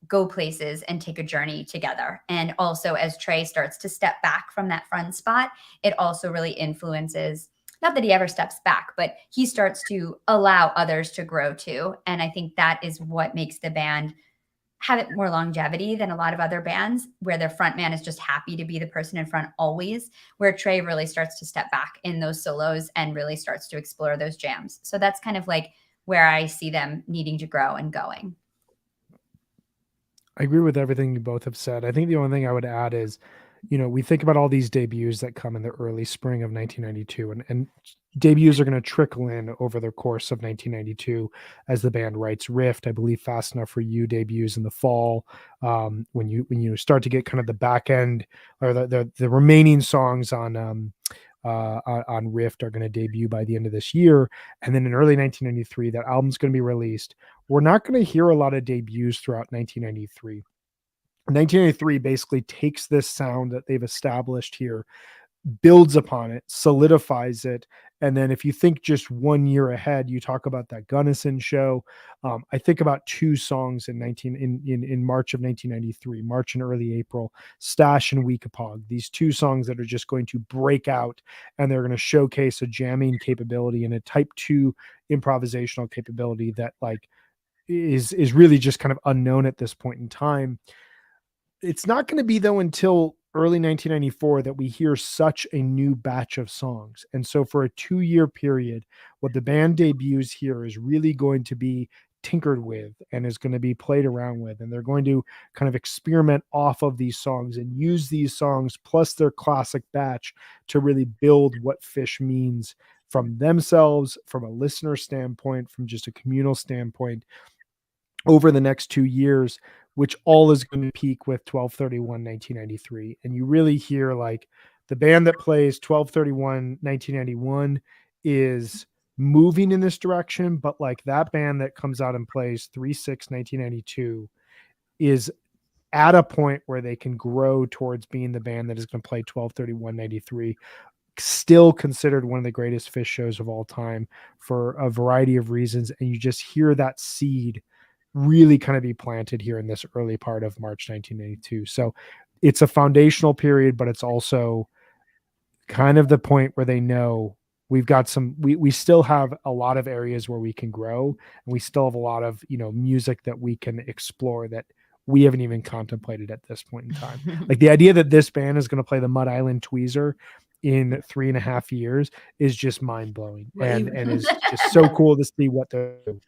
go places and take a journey together. And also as Trey starts to step back from that front spot, it also really influences, not that he ever steps back, but he starts to allow others to grow too. And I think that is what makes the band have it more longevity than a lot of other bands, where their front man is just happy to be the person in front always, where Trey really starts to step back in those solos and really starts to explore those jams. So that's kind of like where I see them needing to grow and going. I agree with everything you both have said. I think the only thing I would add is, we think about all these debuts that come in the early spring of 1992, and debuts are going to trickle in over the course of 1992 as the band writes Rift. I believe Fast Enough for You debuts in the fall. When you start to get kind of the back end, or the remaining songs on Rift are going to debut by the end of this year. And then in early 1993, that album's going to be released. We're not going to hear a lot of debuts throughout 1993. 1993 basically takes this sound that they've established here, builds upon it, solidifies it. And then if you think just 1 year ahead, you talk about that Gunnison show. I think about two songs in March of 1993, March and early April, Stash and Weekapog. These two songs that are just going to break out, and they're going to showcase a jamming capability and a type 2 improvisational capability that like is really just kind of unknown at this point in time. It's not going to be, though, until early 1994 that we hear such a new batch of songs. And so for a 2-year period, what the band debuts here is really going to be tinkered with and is going to be played around with. And they're going to kind of experiment off of these songs and use these songs plus their classic batch to really build what Phish means from themselves, from a listener standpoint, from just a communal standpoint over the next 2 years, which all is going to peak with 12/31/1993. And you really hear like the band that plays 12/31/1991 is moving in this direction, but like that band that comes out and plays 3/6/1992 is at a point where they can grow towards being the band that is going to play 12/31/93, still considered one of the greatest Phish shows of all time for a variety of reasons. And you just hear that seed really kind of be planted here in this early part of March 1982. So it's a foundational period, but it's also kind of the point where they know we've got we still have a lot of areas where we can grow, and we still have a lot of, music that we can explore that we haven't even contemplated at this point in time. Like the idea that this band is going to play the Mud Island Tweezer in 3.5 years is just mind blowing, and is just so cool to see what they're doing.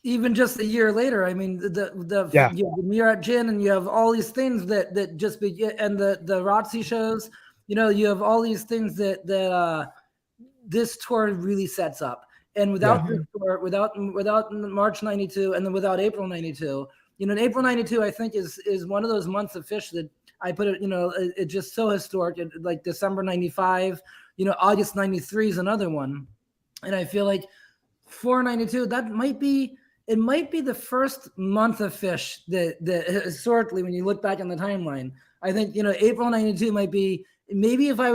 Even just a year later, I mean, you have the Murat Gin, and you have all these things that just be, and the Rotsy shows, you have all these things that this tour really sets up. And without this tour, without March 92, and then without April 92, in April 92, I think is one of those months of Phish that I put it, it's just so historic. Like December 95, August 93 is another one. And I feel like for 92, it might be the first month of Phish that historically, when you look back on the timeline, I think, April 92 might be, maybe if I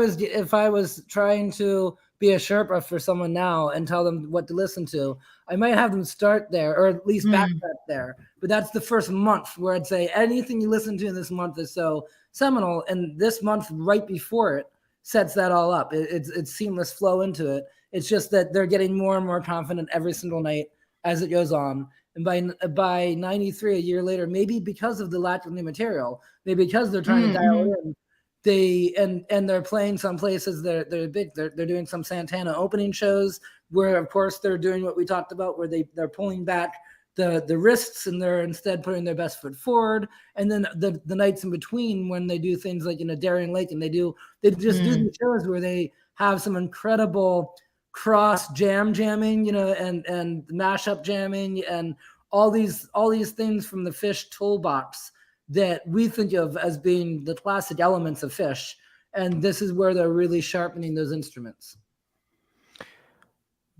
was trying to be a Sherpa for someone now and tell them what to listen to, I might have them start there, or at least backtrack there. But that's the first month where I'd say anything you listen to in this month is so seminal. And this month right before it sets that all up. It's seamless flow into it. It's just that they're getting more and more confident every single night as it goes on. And by 93, a year later, maybe because of the lack of new material, maybe because they're trying to dial in, they're playing some places they're big. They're doing some Santana opening shows where, of course, they're doing what we talked about, where they're pulling back the wrists, and they're instead putting their best foot forward. And then the nights in between, when they do things like Darien Lake, and they just do these shows where they have some incredible cross jamming, and mashup jamming, and all these things from the Phish toolbox that we think of as being the classic elements of Phish. And this is where they're really sharpening those instruments.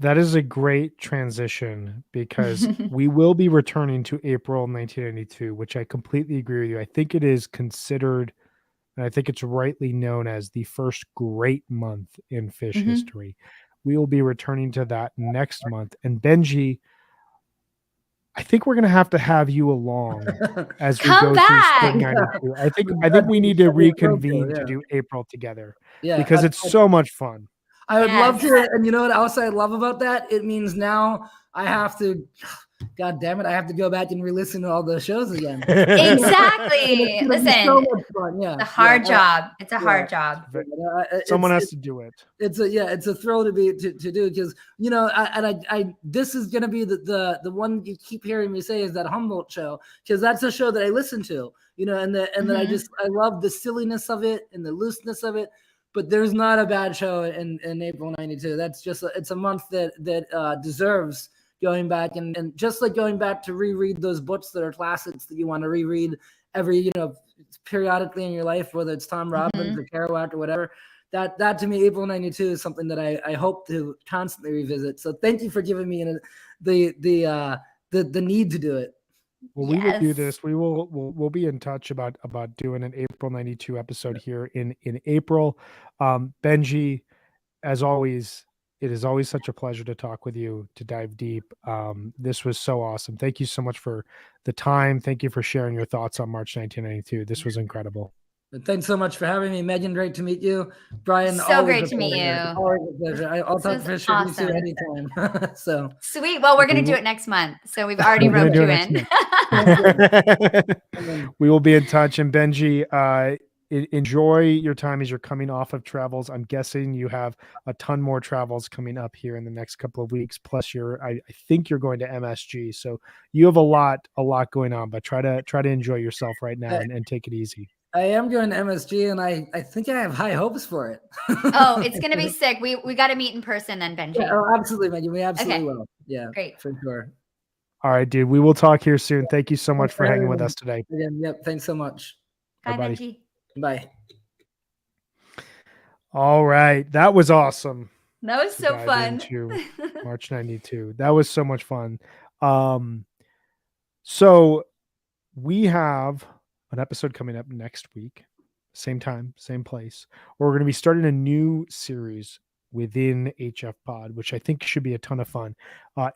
That is a great transition, because we will be returning to April 1992, which I completely agree with you. I think it is considered, and I think it's rightly known as, the first great month in Phish history. We will be returning to that next month. And Benji, I think we're going to have you along as we go through spring 92. I think we need to reconvene to do April together, because it's so much fun. I would love to. And you know what else I love about that? It means now I have to, God damn it, I have to go back and re-listen to all the shows again. Exactly. Listen, so much fun. It's a hard job. It's a hard job. Someone has to do it. It's a thrill to do, because this is gonna be the one you keep hearing me say is that Humboldt show, because that's a show that I listen to, and that I love the silliness of it and the looseness of it. But there's not a bad show in April 92. That's just it's a month that deserves going back, and just like going back to reread those books that are classics that you want to reread every periodically in your life, whether it's Tom Robbins or Kerouac or whatever. That to me, April 92 is something that I hope to constantly revisit. So thank you for giving me the need to do it. Well, we will do this. We'll be in touch about doing an April 92 episode here in April. Benji, as always, it is always such a pleasure to talk with you, to dive deep. This was so awesome. Thank you so much for the time. Thank you for sharing your thoughts on March 1992. This was incredible. Thanks so much for having me, Megan. Great to meet you, Brian. So great to meet you. Always a pleasure. I'll talk Phish with you anytime. So sweet. Well, we're going to do it next month, so we've already roped you in. We will be in touch. And Benji, enjoy your time as you're coming off of travels. I'm guessing you have a ton more travels coming up here in the next couple of weeks. Plus, I think you're going to MSG, so you have a lot going on. But try to enjoy yourself right now and take it easy. I am going to MSG, and I think I have high hopes for it. Oh, it's going to be sick. We got to meet in person then, Benji. Yeah, oh, absolutely, Megan. We absolutely will. Yeah, great. for sure. All right, dude. We will talk here soon. Thank you so much for hanging with us today. Again, yep. Thanks so much. Bye, buddy. Benji. Bye. All right. That was awesome. That was so fun. March 92. That was so much fun. So we have an episode coming up next week, same time, same place, where we're going to be starting a new series within HFPod, which I think should be a ton of fun.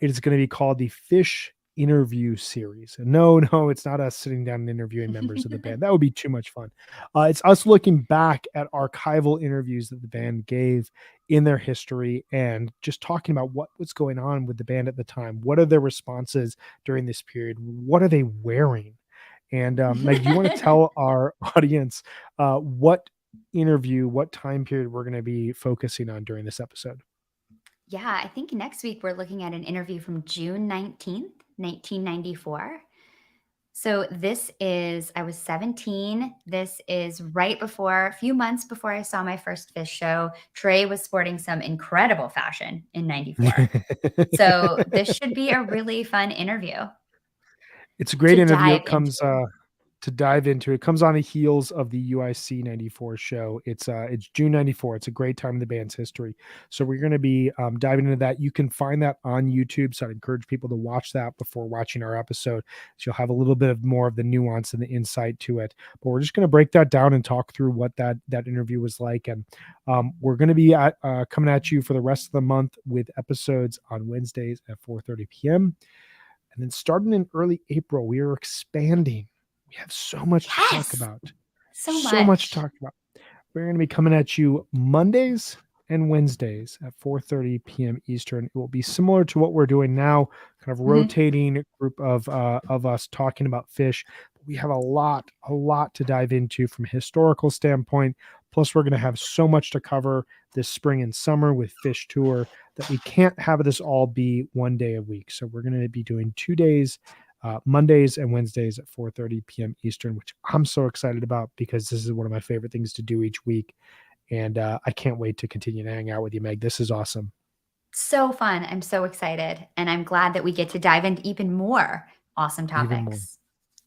It is going to be called the Fish Interview Series. And no, it's not us sitting down and interviewing members of the band. That would be too much fun. It's us looking back at archival interviews that the band gave in their history and just talking about what was going on with the band at the time. What are their responses during this period? What are they wearing? And Meg, do you want to tell our audience what time period we're going to be focusing on during this episode? Yeah, I think next week we're looking at an interview from June 19th, 1994. So I was 17. This is a few months before I saw my first Fish show. Trey was sporting some incredible fashion in 94. So this should be a really fun interview. It's a great interview. It comes to dive into. It comes on the heels of the UIC 94 show. It's June 94. It's a great time in the band's history. So we're going to be diving into that. You can find that on YouTube. So I'd encourage people to watch that before watching our episode. So you'll have a little bit of more of the nuance and the insight to it. But we're just going to break that down and talk through what that interview was like. And we're going to be coming at you for the rest of the month with episodes on Wednesdays at 4:30 p.m. And then starting in early April, we are expanding. We have so much to talk about. So much to talk about. We're going to be coming at you Mondays and Wednesdays at 4:30 p.m. Eastern. It will be similar to what we're doing now, kind of rotating group of us talking about Fish. We have a lot to dive into from a historical standpoint. Plus, we're going to have so much to cover this spring and summer with Fish Tour that we can't have this all be one day a week. So we're going to be doing 2 days, Mondays and Wednesdays at 4:30 p.m. Eastern, which I'm so excited about because this is one of my favorite things to do each week. And I can't wait to continue to hang out with you, Meg. This is awesome. So fun. I'm so excited. And I'm glad that we get to dive into even more awesome topics.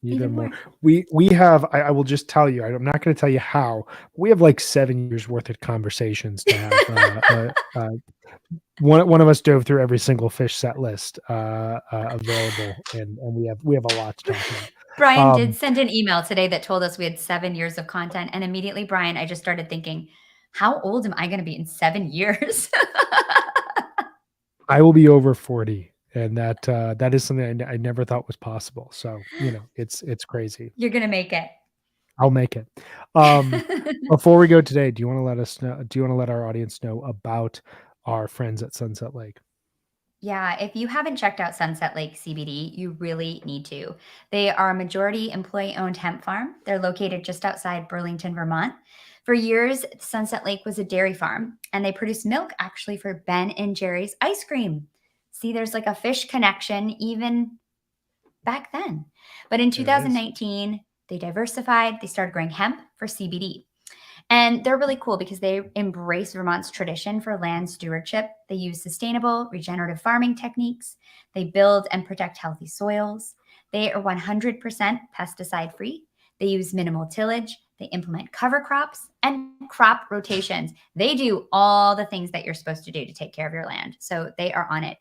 Even more. We have, I will just tell you, I'm not going to tell you how, but we have like 7 years worth of conversations to have. One of us dove through every single Fish set list available, and we have a lot to talk about. Brian did send an email today that told us we had 7 years of content, and immediately, Brian, I just started thinking, how old am I going to be in 7 years? I will be over 40, and that is something I never thought was possible. So it's crazy. You're going to make it. I'll make it. Before we go today, do you want to let us know? Do you want to let our audience know about our friends at Sunset Lake? Yeah, if you haven't checked out Sunset Lake CBD, you really need to. They are a majority employee-owned hemp farm. They're located just outside Burlington, Vermont. For years, Sunset Lake was a dairy farm, and they produce milk actually for Ben and Jerry's ice cream. See, there's like a fish connection even back then. But in 2019, they diversified. They started growing hemp for CBD. And they're really cool because they embrace Vermont's tradition for land stewardship. They use sustainable, regenerative farming techniques. They build and protect healthy soils. They are 100% pesticide-free. They use minimal tillage. They implement cover crops and crop rotations. They do all the things that you're supposed to do to take care of your land. So they are on it.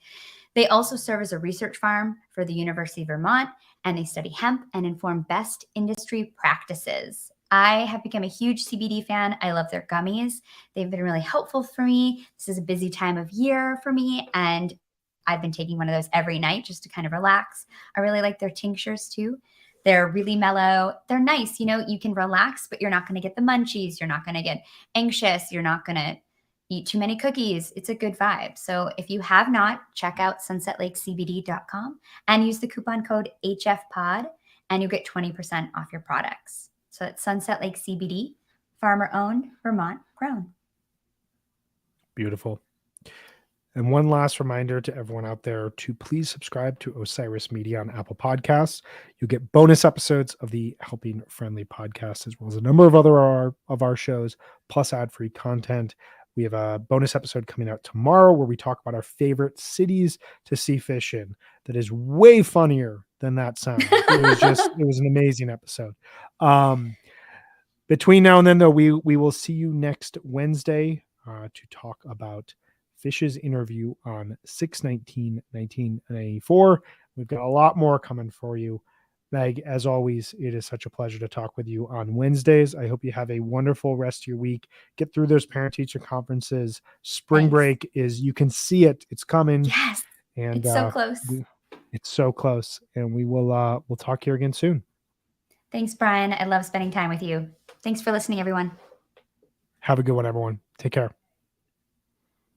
They also serve as a research farm for the University of Vermont, and they study hemp and inform best industry practices. I have become a huge CBD fan. I love their gummies. They've been really helpful for me. This is a busy time of year for me, and I've been taking one of those every night just to kind of relax. I really like their tinctures too. They're really mellow. They're nice. You can relax, but you're not going to get the munchies. You're not going to get anxious. You're not going to eat too many cookies. It's a good vibe. So if you have not, check out sunsetlakecbd.com and use the coupon code HFPod, and you get 20% off your products. So it's Sunset Lake CBD, farmer owned, Vermont grown. Beautiful. And one last reminder to everyone out there to please subscribe to Osiris Media on Apple Podcasts. You'll get bonus episodes of the Helping Friendly podcast, as well as a number of other of our shows, plus ad-free content. We have a bonus episode coming out tomorrow where we talk about our favorite cities to see fish in. That is way funnier than that sounds. It was an amazing episode. Between now and then, though, we will see you next Wednesday to talk about Fish's interview on 6/19/1994. We've got a lot more coming for you. Meg, as always, it is such a pleasure to talk with you on Wednesdays. I hope you have a wonderful rest of your week. Get through those parent-teacher conferences. Spring break is, you can see it. It's coming. Yes. And it's so close. It's so close. And we'll talk here again soon. Thanks, Brian. I love spending time with you. Thanks for listening, everyone. Have a good one, everyone. Take care.